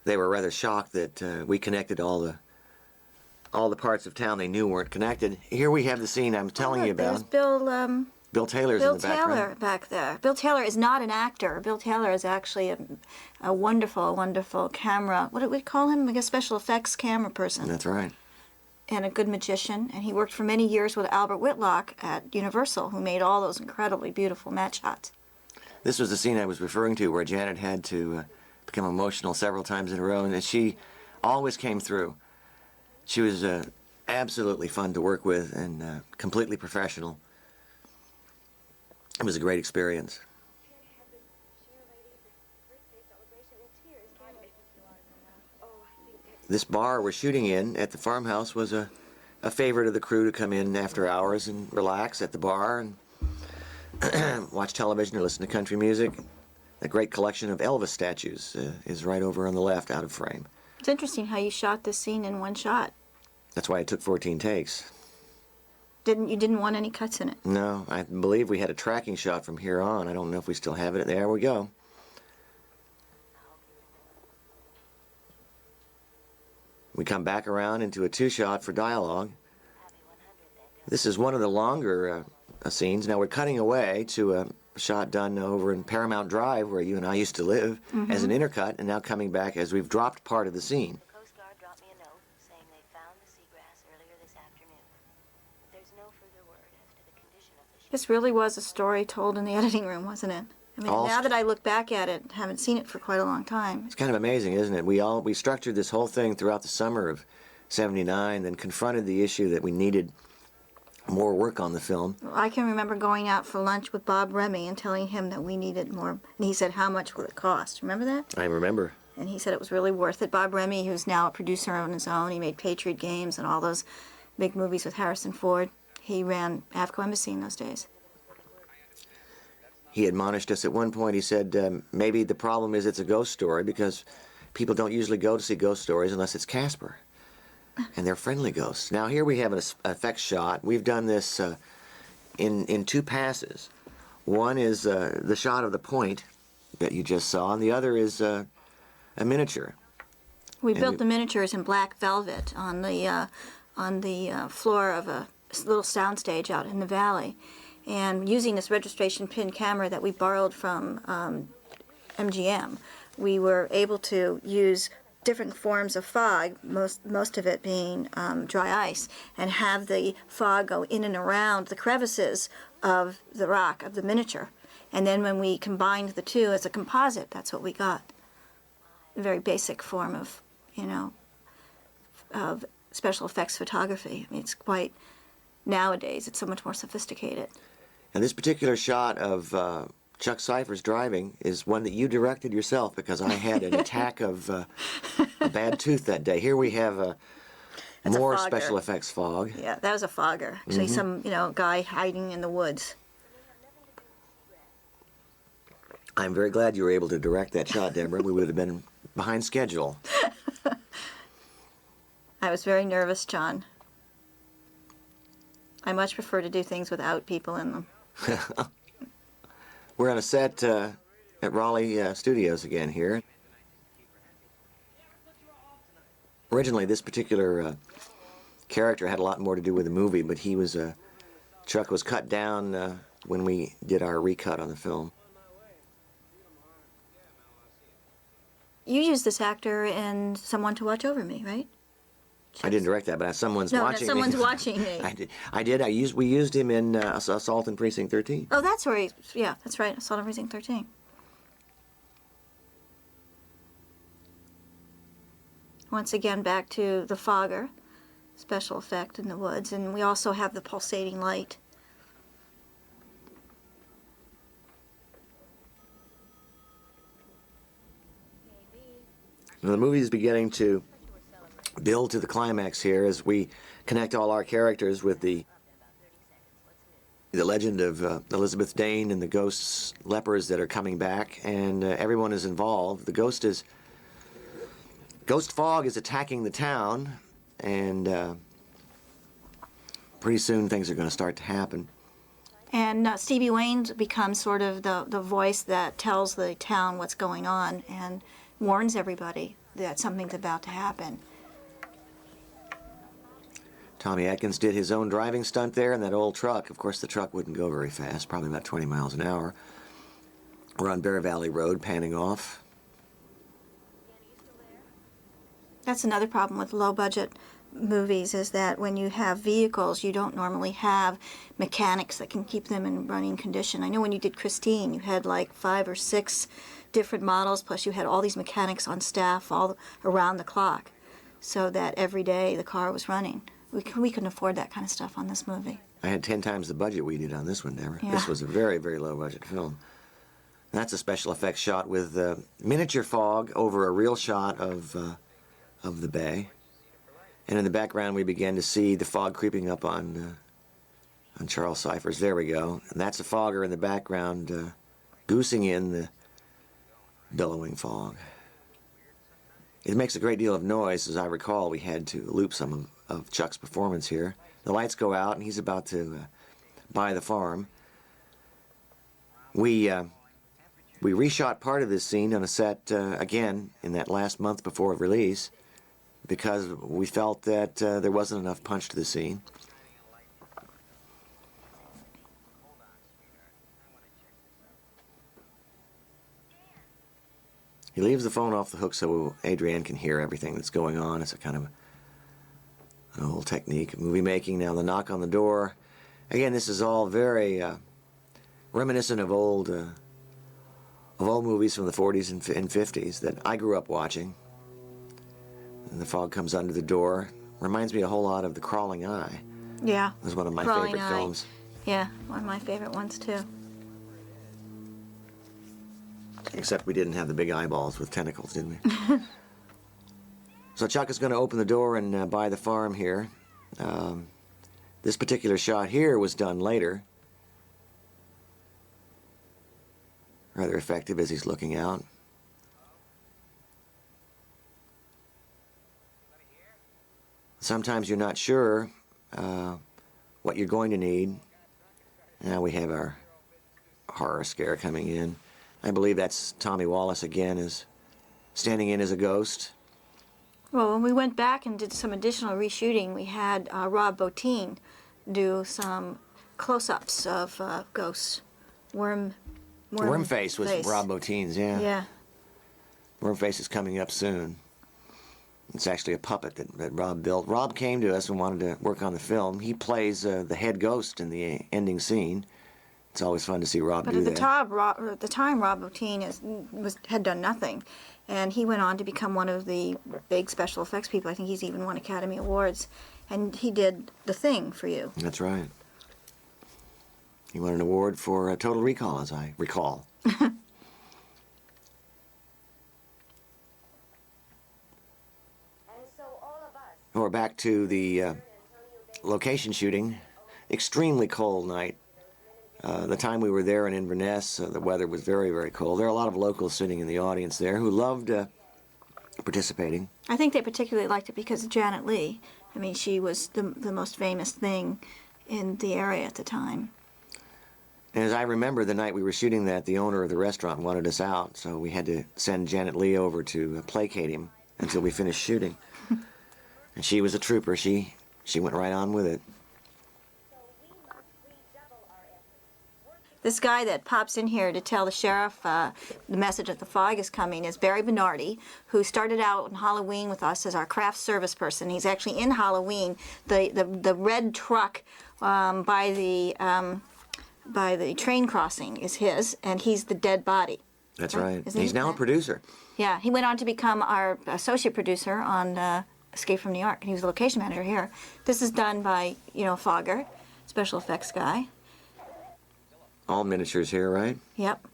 S1: They were rather shocked that we connected all the parts of town they knew weren't connected. Here we have the scene I'm telling you
S2: There's
S1: about.
S2: Bill
S1: Taylor's
S2: Bill
S1: in the background.
S2: Taylor back there. Bill Taylor is not an actor. Bill Taylor is actually a wonderful, wonderful camera. What do we call him? Like a special effects camera person.
S1: That's right.
S2: And a good magician. And he worked for many years with Albert Whitlock at Universal, who made all those incredibly beautiful match shots.
S1: This was the scene I was referring to where Janet had to become emotional several times in a row, and she always came through. She was absolutely fun to work with and completely professional. It was a great experience. This bar we're shooting in at the farmhouse was a favorite of the crew to come in after hours and relax at the bar and watch television or listen to country music. A great collection of Elvis statues is right over on the left, out of frame.
S2: It's interesting how you shot this scene in one shot.
S1: That's why it took 14 takes.
S2: You didn't want any cuts in it.
S1: No, I believe we had a tracking shot from here on. I don't know if we still have it. There we go. We come back around into a two-shot for dialogue. This is one of the longer scenes. Now we're cutting away to a shot done over in Paramount Drive, where you and I used to live, as an intercut, and now coming back as we've dropped part of the scene.
S4: The Coast Guard dropped me a note saying they found the seagrass earlier this afternoon. There's no further word as to the condition of the ship.
S2: This really was a story told in the editing room, wasn't it? I mean,
S1: All
S2: now that I look back at it, haven't seen it for quite a long time.
S1: It's kind of amazing, isn't it? We structured this whole thing throughout the summer of '79, then confronted the issue that we needed more work on the film.
S2: I can remember going out for lunch with Bob Remy and telling him that we needed more. And he said, how much will it cost? Remember that?
S1: I remember.
S2: And he said it was really worth it. Bob Remy, who's now a producer on his own, he made Patriot Games and all those big movies with Harrison Ford. He ran AFCO Embassy in those days.
S1: He admonished us at one point. He said, maybe the problem is it's a ghost story because people don't usually go to see ghost stories unless it's Casper. And they're friendly ghosts. Now here we have an effects shot. We've done this in two passes. One is the shot of the point that you just saw, and the other is a miniature.
S2: We built the miniatures in black velvet on the floor of a little soundstage out in the valley. And using this registration pin camera that we borrowed from MGM, we were able to use different forms of fog, most of it being dry ice, and have the fog go in and around the crevices of the rock, of the miniature. And then when we combined the two as a composite, that's what we got. A very basic form of, of special effects photography. I mean, it's quite, nowadays, it's so much more sophisticated.
S1: And this particular shot of Chuck Cypher's driving is one that you directed yourself because I had an attack of a bad tooth that day. Here we have more
S2: fogger.
S1: special effects fog.
S2: Yeah, that was a fogger. Actually, some, guy hiding in the woods.
S1: I'm very glad you were able to direct that shot, Deborah. We would have been behind schedule.
S2: I was very nervous, John. I much prefer to do things without people in them.
S1: We're on a set at Raleigh Studios again here. Originally, this particular character had a lot more to do with the movie, but he was Chuck was cut down when we did our recut on the film.
S2: You used this actor in Someone to Watch Over Me, right?
S1: I didn't direct that, but someone's
S2: No,
S1: watching
S2: someone's
S1: me.
S2: watching me.
S1: I did. We used him in Assault on Precinct 13.
S2: Oh, that's where yeah, that's right. Assault on Precinct 13. Once again, back to the fogger, special effect in the woods, and we also have the pulsating light.
S1: Now, the movie is beginning to build to the climax here as we connect all our characters with the legend of Elizabeth Dane and the ghosts, lepers that are coming back, and everyone is involved. Ghost fog is attacking the town, and pretty soon things are going to start to happen.
S2: And Stevie Wayne becomes sort of the voice that tells the town what's going on and warns everybody that something's about to happen.
S1: Tommy Atkins did his own driving stunt there in that old truck. Of course, the truck wouldn't go very fast, probably about 20 miles an hour. We're on Bear Valley Road, panning off.
S2: That's another problem with low-budget movies, is that when you have vehicles, you don't normally have mechanics that can keep them in running condition. I know when you did Christine, you had like 5 or 6 different models, plus you had all these mechanics on staff all around the clock, so that every day the car was running. We couldn't afford that kind of stuff on this movie.
S1: I had 10 times the budget we did on this one, Deborah.
S2: Yeah.
S1: This was a very, very low-budget film. And that's a special effects shot with miniature fog over a real shot of the bay. And in the background, we began to see the fog creeping up on Charles Cyphers. There we go. And that's a fogger in the background goosing in the billowing fog. It makes a great deal of noise. As I recall, we had to loop some of Chuck's performance here. The lights go out, and he's about to buy the farm. We reshot part of this scene on a set again in that last month before release because we felt that there wasn't enough punch to the scene. He leaves the phone off the hook so Adrienne can hear everything that's going on. It's a kind of an old technique of movie making. Now the knock on the door. Again, this is all very reminiscent of old movies from the 40s and 50s that I grew up watching. And the fog comes under the door. Reminds me a whole lot of The Crawling Eye.
S2: Yeah.
S1: It was one of my
S2: Crawling
S1: favorite
S2: Eye.
S1: films.
S2: Yeah, one of my favorite ones too.
S1: Except we didn't have the big eyeballs with tentacles, did we? So Chuck is going to open the door and buy the farm here. This particular shot here was done later. Rather effective as he's looking out. Sometimes you're not sure what you're going to need. Now we have our horror scare coming in. I believe that's Tommy Wallace again, is standing in as a ghost.
S2: Well, when we went back and did some additional reshooting, we had Rob Bottin do some close-ups of ghosts.
S1: Wormface was Rob Bottin's, yeah.
S2: Yeah.
S1: Wormface is coming up soon. It's actually a puppet that Rob built. Rob came to us and wanted to work on the film. He plays the head ghost in the ending scene. It's always fun to see Rob
S2: But
S1: do
S2: at the
S1: that.
S2: at the time, Rob Bottin had done nothing, and he went on to become one of the big special effects people. I think he's even won Academy Awards, and he did The Thing for you.
S1: That's right. He won an award for Total Recall, as I recall. We're back to the location shooting. Extremely cold night. The time we were there in Inverness, the weather was very, very cold. There are a lot of locals sitting in the audience there who loved participating.
S2: I think they particularly liked it because of Janet Leigh. I mean, she was the most famous thing in the area at the time.
S1: And as I remember, the night we were shooting that, the owner of the restaurant wanted us out, so we had to send Janet Leigh over to placate him until we finished shooting. And she was a trooper. She went right on with it.
S2: This guy that pops in here to tell the sheriff the message that the fog is coming is Barry Bernardi, who started out on Halloween with us as our craft service person. He's actually in Halloween. The red truck by the train crossing is his, and he's the dead body.
S1: That's right.
S2: Isn't
S1: He's
S2: he?
S1: now a producer.
S2: Yeah, he went on to become our associate producer on Escape from New York, and he was the location manager here. This is done by, Fogger, special effects guy.
S1: All miniatures here, right?
S2: Yep,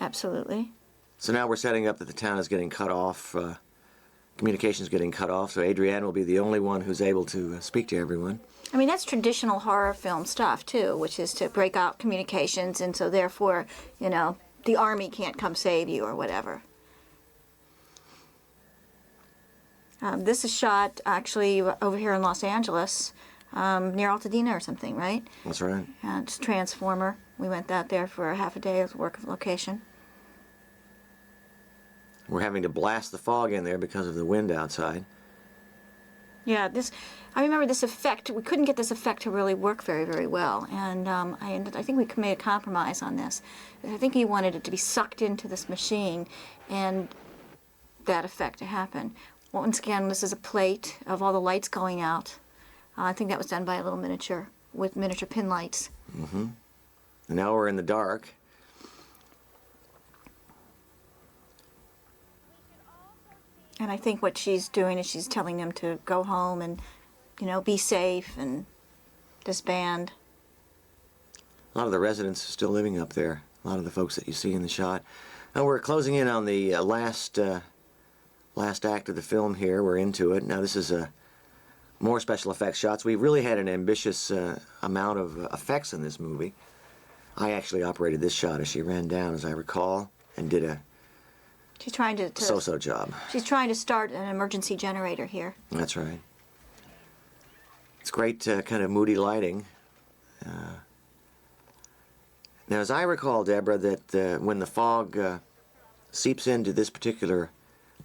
S2: absolutely.
S1: So now we're setting up that the town is getting cut off, communication's getting cut off, so Adrienne will be the only one who's able to speak to everyone.
S2: I mean, that's traditional horror film stuff, too, which is to break out communications, and so therefore, the army can't come save you or whatever. This is shot, actually, over here in Los Angeles, near Altadena or something, right?
S1: That's right.
S2: And it's Transformer. We went out there for half a day of work of location.
S1: We're having to blast the fog in there because of the wind outside.
S2: Yeah, I remember this effect. We couldn't get this effect to really work very, very well, and I think we made a compromise on this. I think he wanted it to be sucked into this machine, and that effect to happen. Once again, this is a plate of all the lights going out. I think that was done by a little miniature with miniature pin lights.
S1: Mm-hmm. And now we're in the dark.
S2: And I think what she's doing is she's telling them to go home and, be safe and disband.
S1: A lot of the residents are still living up there. A lot of the folks that you see in the shot. Now we're closing in on the last act of the film here. We're into it. Now this is more special effects shots. We really had an ambitious amount of effects in this movie. I actually operated this shot as she ran down, as I recall, and did a
S2: She's trying to
S1: so-so job.
S2: She's trying to start an emergency generator here.
S1: That's right. It's great kind of moody lighting. Now, as I recall, Deborah, that when the fog seeps into this particular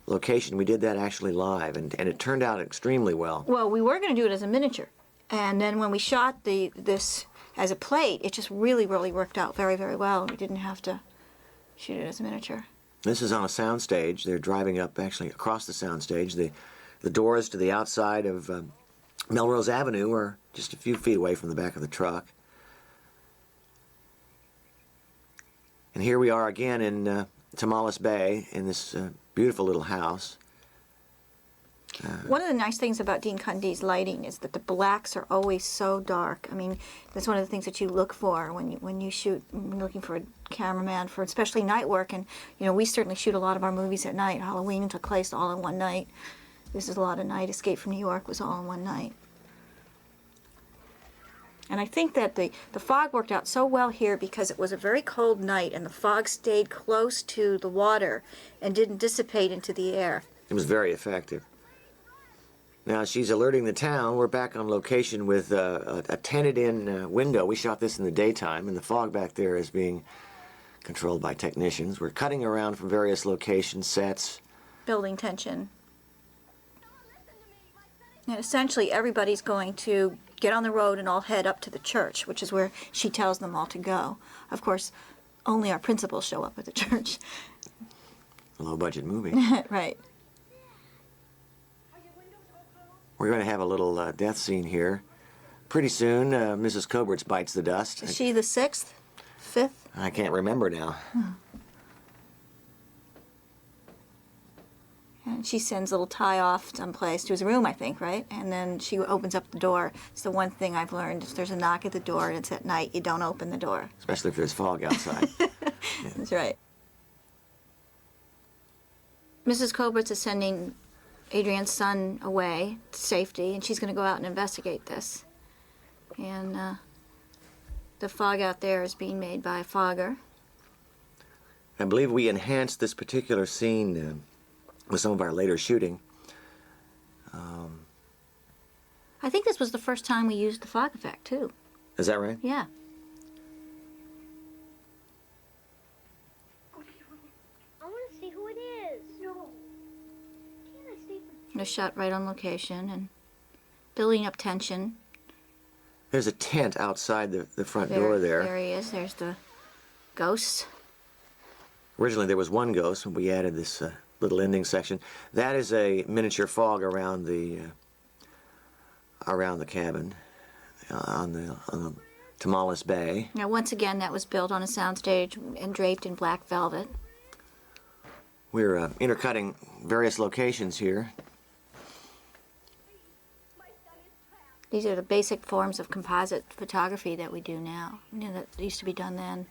S1: location, we did that actually live, and it turned out extremely well.
S2: Well, we were going to do it as a miniature, and then when we shot this as a plate, it just really, really worked out very, very well. We didn't have to shoot it as a miniature.
S1: This is on a soundstage. They're driving up actually across the soundstage. The doors to the outside of Melrose Avenue are just a few feet away from the back of the truck. And here we are again in Tomales Bay in this beautiful little house.
S2: One of the nice things about Dean Cundy's lighting is that the blacks are always so dark. I mean, that's one of the things that you look for when you shoot, when you're looking for a cameraman for especially night work. And, we certainly shoot a lot of our movies at night. Halloween took place all in one night. This is a lot of night. Escape from New York was all in one night. And I think that the fog worked out so well here because it was a very cold night and the fog stayed close to the water and didn't dissipate into the air.
S1: It was very effective. Now she's alerting the town. We're back on location with a tented-in window. We shot this in the daytime, and the fog back there is being controlled by technicians. We're cutting around from various locations, sets.
S2: Building tension. And essentially everybody's going to get on the road and all head up to the church, which is where she tells them all to go. Of course, only our principals show up at the church.
S1: A low-budget movie.
S2: Right.
S1: We're going to have a little death scene here. Pretty soon, Mrs. Coberts bites the dust.
S2: Is she the 6th? 5th?
S1: I can't remember now.
S2: And she sends little Ty off someplace to his room, I think, right? And then she opens up the door. It's the one thing I've learned. If there's a knock at the door and it's at night, you don't open the door.
S1: Especially if there's fog outside.
S2: That's right. Mrs. Coberts is sending Adrienne's son away to safety, and she's going to go out and investigate this. And the fog out there is being made by Fogger.
S1: I believe we enhanced this particular scene with some of our later shooting.
S2: I think this was the first time we used the fog effect, too.
S1: Is that right?
S2: Yeah.
S6: I want to see who it is. No. Can't I see?
S2: It was shot right on location and building up tension.
S1: There's a tent outside the front door there.
S2: There he is. There's the ghost.
S1: Originally there was one ghost, and we added this little ending section. That is a miniature fog around the cabin on the Tamales Bay.
S2: Now, once again, that was built on a soundstage and draped in black velvet.
S1: We're intercutting various locations here.
S2: These are the basic forms of composite photography that we do now. You know, that used to be done then.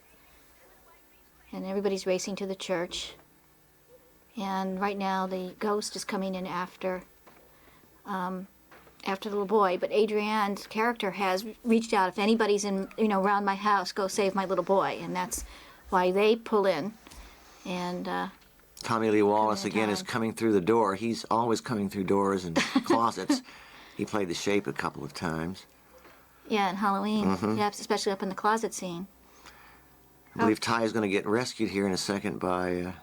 S2: And everybody's racing to the church. And right now, the ghost is coming in after the little boy. But Adrienne's character has reached out. If anybody's around my house, go save my little boy. And that's why they pull in. And
S1: Tommy Lee Wallace
S2: Coming in
S1: again is
S2: time.
S1: coming through the door. He's always coming through doors and closets. He played the Shape a couple of times.
S2: yeah, and Halloween.
S1: Mm-hmm.
S2: Yep, especially up in the closet scene.
S1: I believe Ty is going to get rescued here in a second by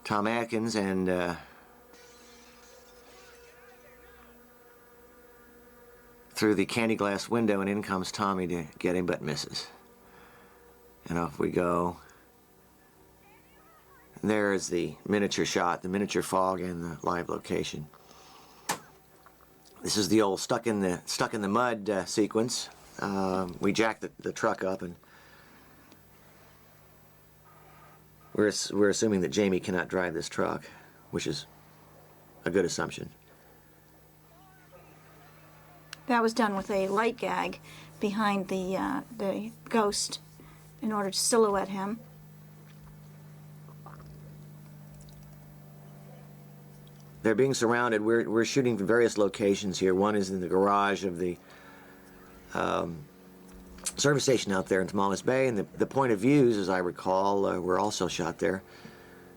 S1: Tom Atkins, and through the candy glass window, and in comes Tommy to get him, but misses. And off we go. And there is the miniature shot, the miniature fog, and the live location. This is the old stuck in the mud sequence. We jacked the truck up, and we're assuming that Jamie cannot drive this truck, which is a good assumption.
S2: That was done with a light gag behind the ghost in order to silhouette him.
S1: They're being surrounded. We're shooting from various locations here. One is in the garage of the service station out there in Tamales Bay, and the point of views, as I recall, were also shot there,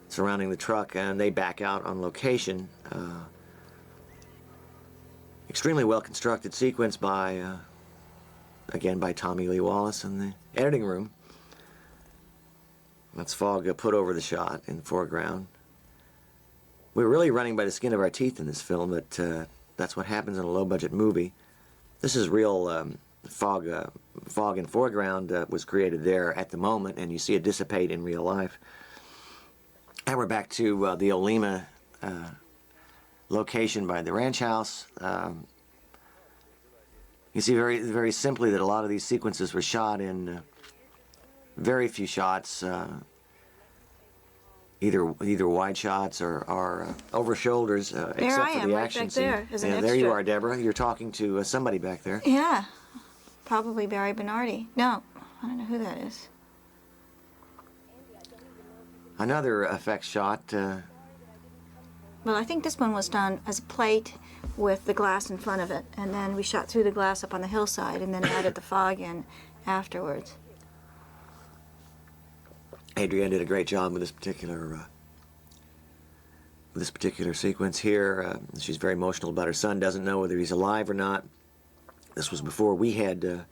S1: surrounding the truck, and they back out on location. Extremely well constructed sequence by Tommy Lee Wallace in the editing room. That's fog put over the shot in the foreground. We're really running by the skin of our teeth in this film, but that's what happens in a low-budget movie. This is real fog in foreground was created there at the moment, and you see it dissipate in real life. And we're back to the Olema location by the ranch house. You see very, very simply that a lot of these sequences were shot in very few shots, either wide shots or over shoulders, except
S2: I
S1: for
S2: am,
S1: the
S2: right
S1: action
S2: back
S1: scene.
S2: there as an
S1: Yeah, there you
S2: extra.
S1: are, Deborah. You're talking to somebody back there.
S2: Yeah, probably Barry Bernardi. No, I don't know who that is.
S1: Another effects shot.
S2: Well, I think this one was done as a plate with the glass in front of it, and then we shot through the glass up on the hillside and then added the fog in afterwards.
S1: Adrienne did a great job with this particular sequence here. She's very emotional about her son. Doesn't know whether he's alive or not. This was before we had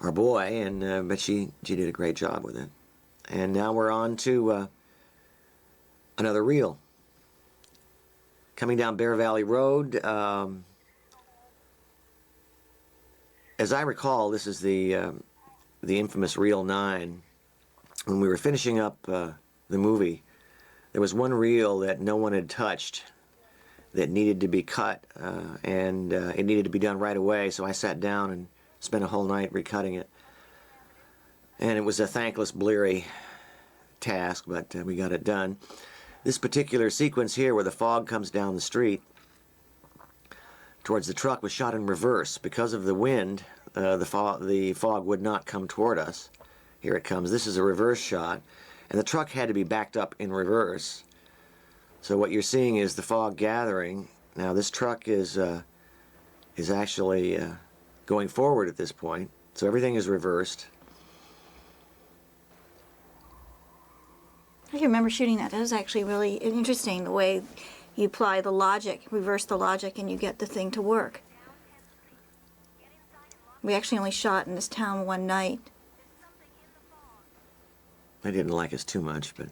S1: our boy, and but she did a great job with it. And now we're on to another reel. Coming down Bear Valley Road. As I recall, this is the infamous Reel 9. When we were finishing up the movie, there was one reel that no one had touched that needed to be cut, and it needed to be done right away, so I sat down and spent a whole night recutting it. And it was a thankless, bleary task, but we got it done. This particular sequence here where the fog comes down the street towards the truck was shot in reverse. Because of the wind, the fog would not come toward us. Here it comes. This is a reverse shot, and the truck had to be backed up in reverse. So what you're seeing is the fog gathering. Now this truck is actually going forward at this point, so everything is reversed.
S2: I can remember shooting that. That was actually really interesting, the way you apply the logic, reverse the logic, and you get the thing to work. We actually only shot in this town one night.
S1: They didn't like us too much, but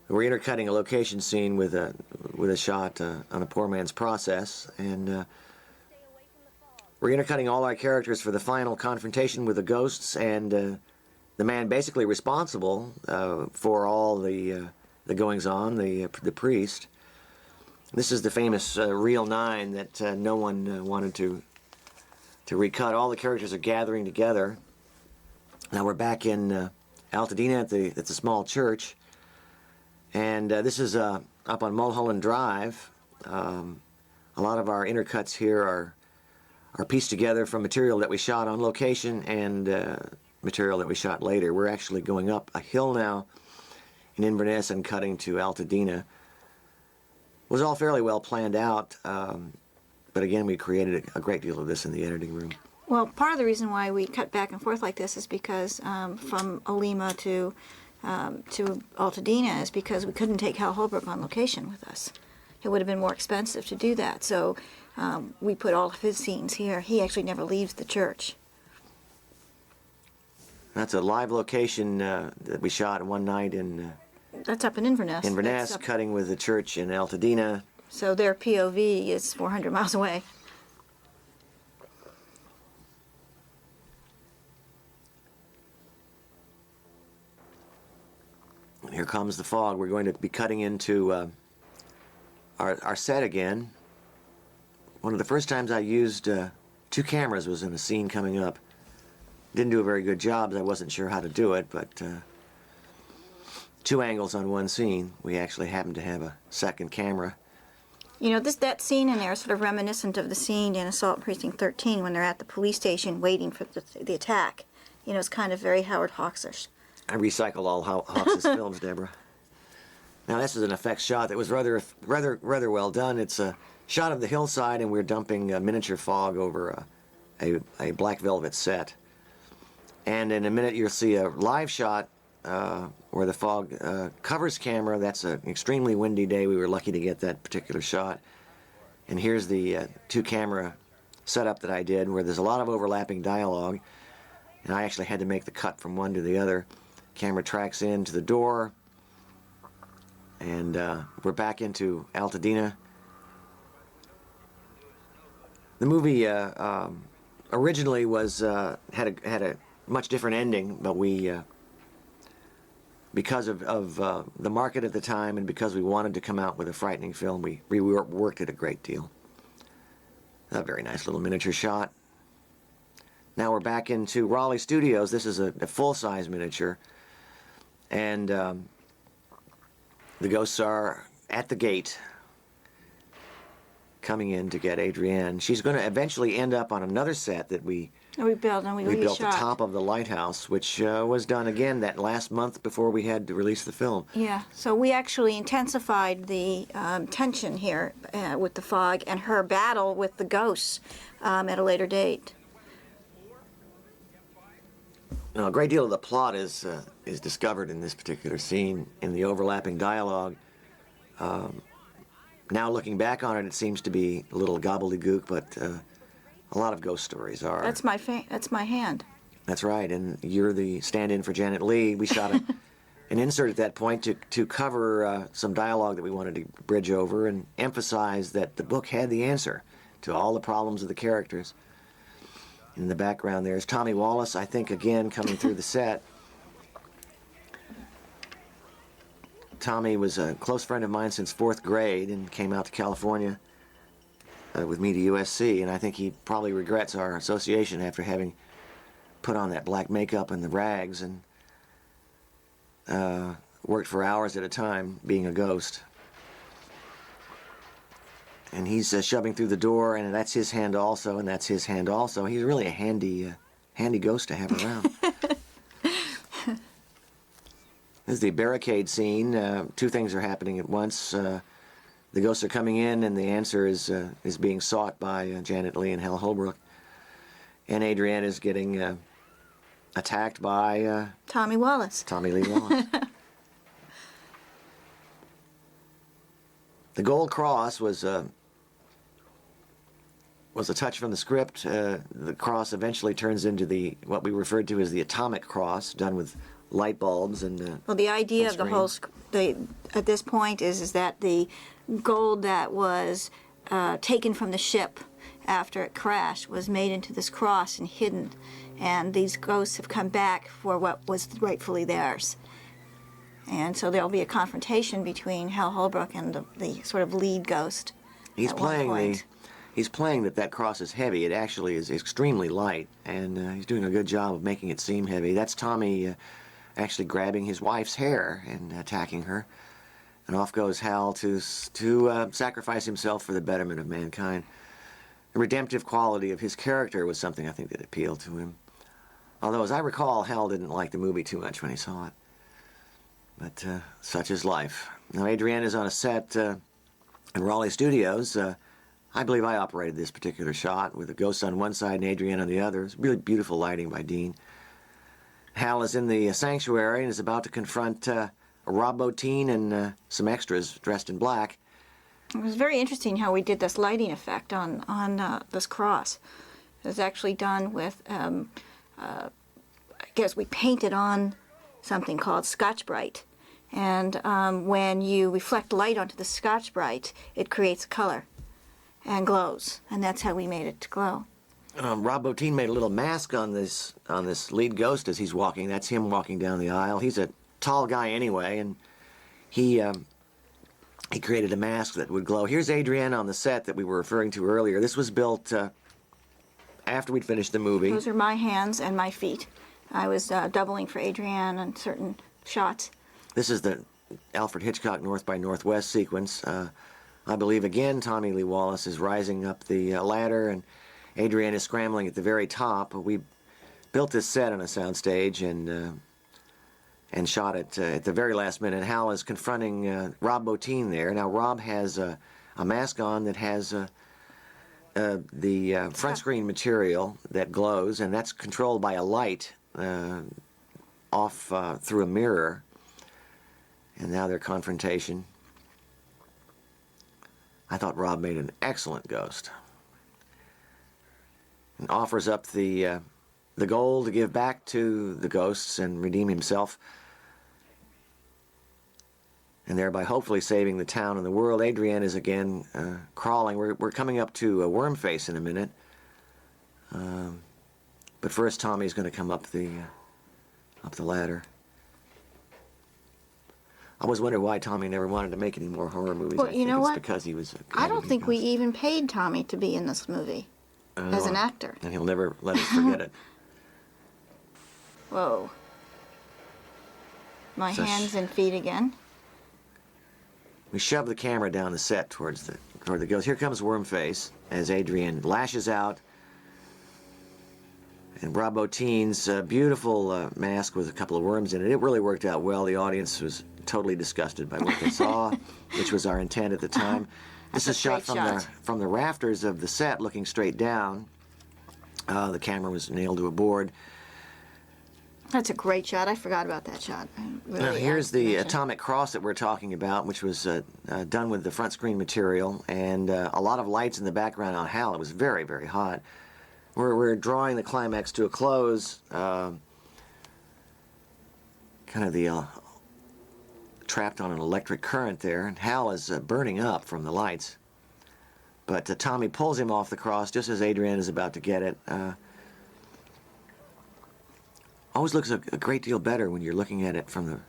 S1: we're intercutting a location scene with a shot on a poor man's process, and we're intercutting all our characters for the final confrontation with the ghosts, and the man basically responsible for all the goings on, the priest. This is the famous reel 9 that no one wanted to recut. All the characters are gathering together. Now we're back in Altadena at the small church, and this is up on Mulholland Drive. A lot of our intercuts here are pieced together from material that we shot on location and material that we shot later. We're actually going up a hill now in Inverness and cutting to Altadena. It was all fairly well planned out, but again, we created a great deal of this in the editing room.
S2: Well, part of the reason why we cut back and forth like this is because from Olima to Altadena is because we couldn't take Hal Holbrook on location with us. It would have been more expensive to do that, so we put all of his scenes here. He actually never leaves the church.
S1: That's a live location that we shot one night in
S2: That's up in Inverness.
S1: Inverness,
S2: That's up-
S1: cutting with the church in Altadena.
S2: So their POV is 400 miles away.
S1: Here comes the fog. We're going to be cutting into our set again. One of the first times I used 2 cameras was in a scene coming up. Didn't do a very good job. I wasn't sure how to do it, but 2 angles on one scene. We actually happened to have a second camera.
S2: You know, that scene in there is sort of reminiscent of the scene in Assault Precinct 13 when they're at the police station waiting for the attack. You know, it's kind of very Howard Hawksish.
S1: I recycle all Hawks' films, Deborah. Now this is an effects shot that was rather well done. It's a shot of the hillside, and we're dumping miniature fog over a black velvet set. And in a minute, you'll see a live shot where the fog covers camera. That's an extremely windy day. We were lucky to get that particular shot. And here's the 2-camera setup that I did, where there's a lot of overlapping dialogue. And I actually had to make the cut from one to the other. Camera tracks into the door. And we're back into Altadena. The movie originally was had a much different ending, but we because of the market at the time and because we wanted to come out with a frightening film, we reworked it a great deal. A very nice little miniature shot. Now we're back into Raleigh Studios. This is a full-size miniature, and the ghosts are at the gate coming in to get Adrienne. She's going to eventually end up on another set that we
S2: built and we
S1: built the
S2: reshot.
S1: top of the lighthouse, which was done again that last month before we had to release the film.
S2: Yeah, so we actually intensified the tension here with the fog and her battle with the ghosts at a later date.
S1: Now, a great deal of the plot is discovered in this particular scene in the overlapping dialogue. Now looking back on it, it seems to be a little gobbledygook, but a lot of ghost stories are.
S2: That's my hand.
S1: That's right, and you're the stand-in for Janet Leigh. We shot an insert at that point to cover some dialogue that we wanted to bridge over and emphasize that the book had the answer to all the problems of the characters. In the background there's Tommy Wallace, I think, again, coming through the set. Tommy was a close friend of mine since 4th grade and came out to California with me to USC, and I think he probably regrets our association after having put on that black makeup and the rags and worked for hours at a time being a ghost. And he's shoving through the door, and that's his hand also, and that's his hand also. He's really a handy ghost to have around. This is the barricade scene. 2 things are happening at once. The ghosts are coming in, and the answer is being sought by Janet Leigh and Hal Holbrook. And Adrienne is getting attacked by
S2: Tommy Wallace.
S1: Tommy Lee Wallace. The gold cross was a touch from the script. The cross eventually turns into what we referred to as the atomic cross, done with light bulbs and.
S2: Well, the idea of the
S1: screen.
S2: whole at this point is that the gold that was taken from the ship after it crashed was made into this cross and hidden, and these ghosts have come back for what was rightfully theirs. And so there'll be a confrontation between Hal Holbrook and the sort of lead ghost.
S1: He's
S2: at one
S1: playing
S2: point.
S1: He's playing that cross is heavy. It actually is extremely light, and he's doing a good job of making it seem heavy. That's Tommy actually grabbing his wife's hair and attacking her, and off goes Hal to sacrifice himself for the betterment of mankind. The redemptive quality of his character was something I think that appealed to him. Although, as I recall, Hal didn't like the movie too much when he saw it. But such is life. Now, Adrienne is on a set in Raleigh Studios. I believe I operated this particular shot with a ghost on one side and Adrienne on the other. It's really beautiful lighting by Dean. Hal is in the sanctuary and is about to confront Rob Bottin and some extras dressed in black.
S2: It was very interesting how we did this lighting effect on this cross. It was actually done with, I guess we painted on something called Scotch-Brite. And when you reflect light onto the Scotch-Brite, it creates color and glows. And that's how we made it to glow.
S1: Rob Bottin made a little mask on this lead ghost as he's walking. That's him walking down the aisle. He's a tall guy anyway, and he created a mask that would glow. Here's Adrienne on the set that we were referring to earlier. This was built after we'd finished the movie.
S2: Those are my hands and my feet. I was doubling for Adrienne on certain shots.
S1: This is the Alfred Hitchcock North by Northwest sequence. I believe, again, Tommy Lee Wallace is rising up the ladder, and Adrienne is scrambling at the very top. We built this set on a soundstage and shot it at the very last minute. Hal is confronting Rob Bottin there. Now, Rob has a mask on that has the front screen material that glows, and that's controlled by a light off through a mirror. And now their confrontation. I thought Rob made an excellent ghost. And offers up the gold to give back to the ghosts and redeem himself. And thereby hopefully saving the town and the world. Adrienne is again crawling. We're coming up to a worm face in a minute. But first Tommy's going to come up the ladder. I always wondered why Tommy never wanted to make any more horror movies.
S2: Well,
S1: I
S2: you
S1: think
S2: know
S1: it's
S2: what?
S1: because he was
S2: I don't think we even paid Tommy to be in this movie as an actor.
S1: And he'll never let us forget it.
S2: Whoa. My
S1: So
S2: hands and feet again.
S1: We shove the camera down the set toward the ghost. Here comes Wormface as Adrienne lashes out. And Rob Bottin's beautiful mask with a couple of worms in it. It really worked out well. The audience was totally disgusted by what they saw, which was our intent at the time. This is shot from the rafters of the set, looking straight down. The camera was nailed to a board.
S2: That's a great shot. I forgot about that shot.
S1: Now here's the atomic cross that we're talking about, which was done with the front screen material, and a lot of lights in the background on Hal. It was very, very hot. We're drawing the climax to a close. Kind of the trapped on an electric current there, and Hal is burning up from the lights. But Tommy pulls him off the cross just as Adrienne is about to get it. Always looks a great deal better when you're looking at it from the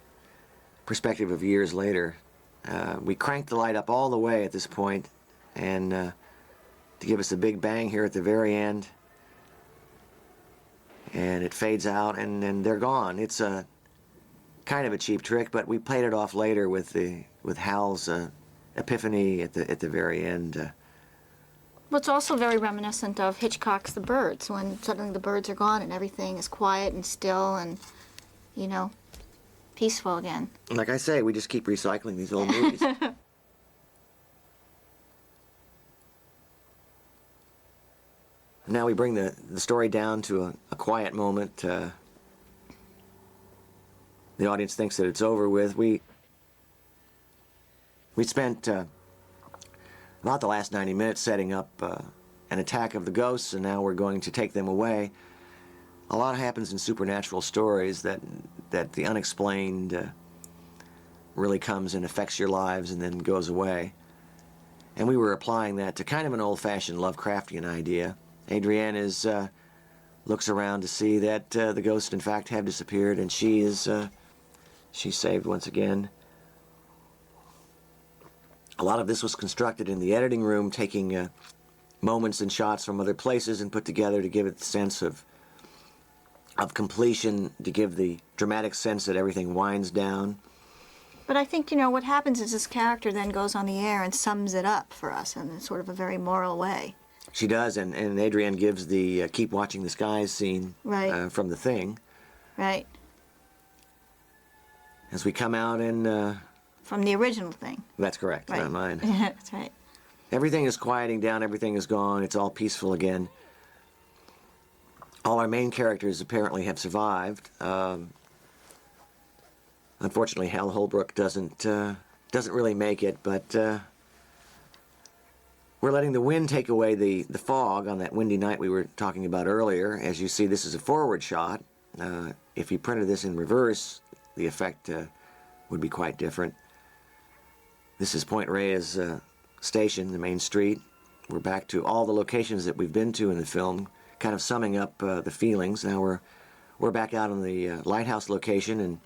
S1: perspective of years later. We cranked the light up all the way at this point, and to give us a big bang here at the very end. And it fades out, and then they're gone. It's a kind of a cheap trick, but we played it off later with Hal's epiphany at the very end.
S2: Well, it's also very reminiscent of Hitchcock's The Birds, when suddenly the birds are gone and everything is quiet and still and, you know, peaceful again.
S1: Like I say, we just keep recycling these old movies. Now we bring the story down to a quiet moment. The audience thinks that it's over with. We spent about the last 90 minutes setting up an attack of the ghosts, and now we're going to take them away. A lot happens in supernatural stories that the unexplained really comes and affects your lives and then goes away. And we were applying that to kind of an old-fashioned Lovecraftian idea. Adrienne looks around to see that the ghosts in fact have disappeared, and she's saved once again. A lot of this was constructed in the editing room, taking moments and shots from other places and put together to give it the sense of completion, to give the dramatic sense that everything winds down.
S2: But I think, what happens is this character then goes on the air and sums it up for us in sort of a very moral way.
S1: She does, and Adrienne gives the keep watching the skies scene
S2: Right.
S1: From The Thing.
S2: Right.
S1: As we come out and...
S2: From the original thing.
S1: That's correct,
S2: Right.
S1: not mine.
S2: That's right.
S1: Everything is quieting down, everything is gone, it's all peaceful again. All our main characters apparently have survived. Unfortunately, Hal Holbrook doesn't really make it, but we're letting the wind take away the fog on that windy night we were talking about earlier. As you see, this is a forward shot. If you printed this in reverse, the effect would be quite different. This is Point Reyes Station, the main street. We're back to all the locations that we've been to in the film, kind of summing up the feelings. Now we're back out on the lighthouse location, and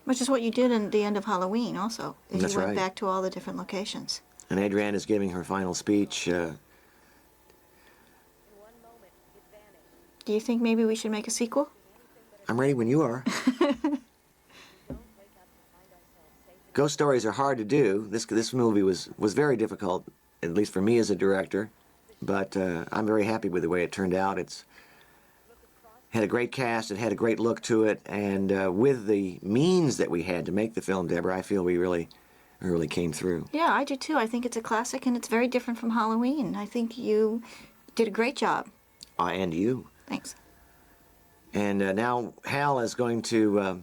S2: Which is what you did in the end of Halloween also. Is
S1: That's
S2: you went
S1: right.
S2: back to all the different locations.
S1: Adrienne is giving her final speech.
S2: Do you think maybe we should make a sequel?
S1: I'm ready when you are. Ghost stories are hard to do. This movie was very difficult, at least for me as a director, but I'm very happy with the way it turned out. It's had a great cast, it had a great look to it, and with the means that we had to make the film, Deborah, I feel we really came through.
S2: Yeah, I do too. I think it's a classic and it's very different from Halloween. I think you did a great job.
S1: And you.
S2: Thanks.
S1: And now Hal is going to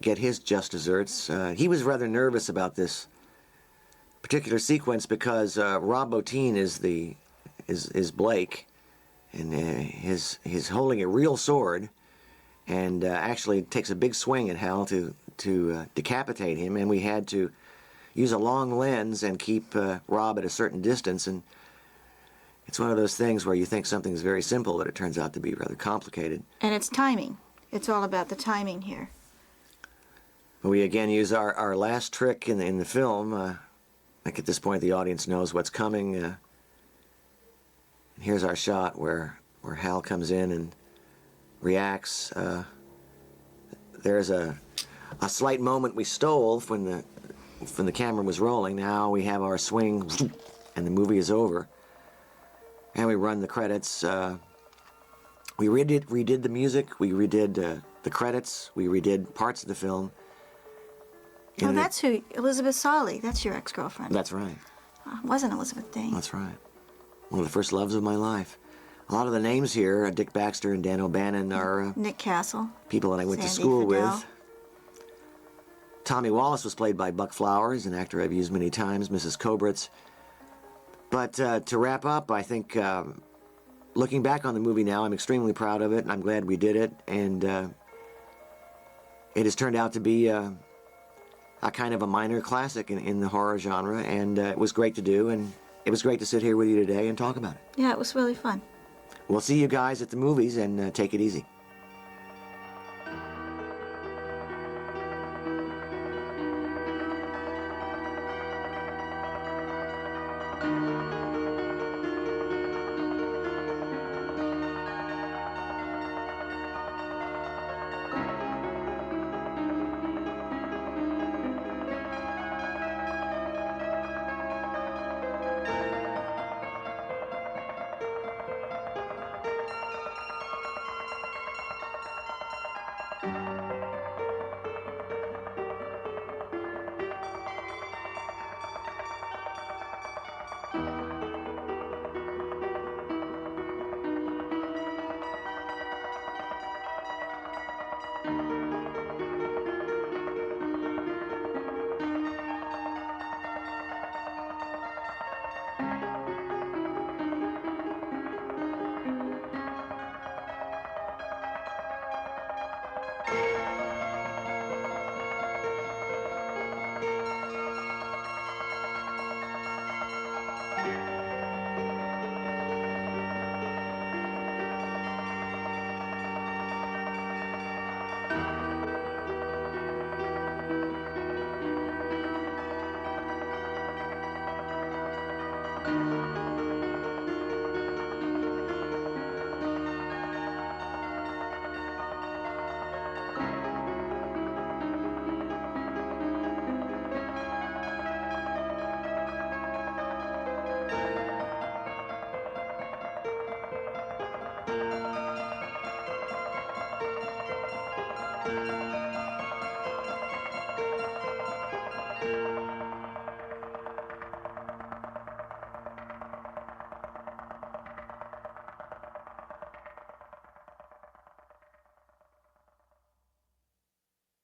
S1: get his just desserts. He was rather nervous about this particular sequence because Rob Bottin is Blake, and he's holding a real sword, and actually takes a big swing at Hal to decapitate him, and we had to use a long lens and keep Rob at a certain distance, and it's one of those things where you think something's very simple, but it turns out to be rather complicated.
S2: And it's timing. It's all about the timing here.
S1: We again use our last trick in the film. I think at this point the audience knows what's coming. And here's our shot where Hal comes in and reacts. There's a slight moment we stole when the camera was rolling. Now we have our swing, and the movie is over. And we run the credits. We redid the music. We redid the credits. We redid parts of the film.
S2: Oh, that's who, Elizabeth Solly. That's your ex-girlfriend.
S1: That's right.
S2: Wasn't Elizabeth Dane.
S1: That's right. One of the first loves of my life. A lot of the names here, Dick Baxter and Dan O'Bannon, are
S2: Nick Castle.
S1: people that I went to
S2: Sandy
S1: school
S2: Friedel.
S1: with. Tommy Wallace was played by Buck Flowers, an actor I've used many times, Mrs. Kobritz. But to wrap up, I think looking back on the movie now, I'm extremely proud of it, and I'm glad we did it. And it has turned out to be a kind of a minor classic in the horror genre, and it was great to do, and it was great to sit here with you today and talk about it.
S2: Yeah, it was really fun.
S1: We'll see you guys at the movies, and take it easy.
S6: Thank you.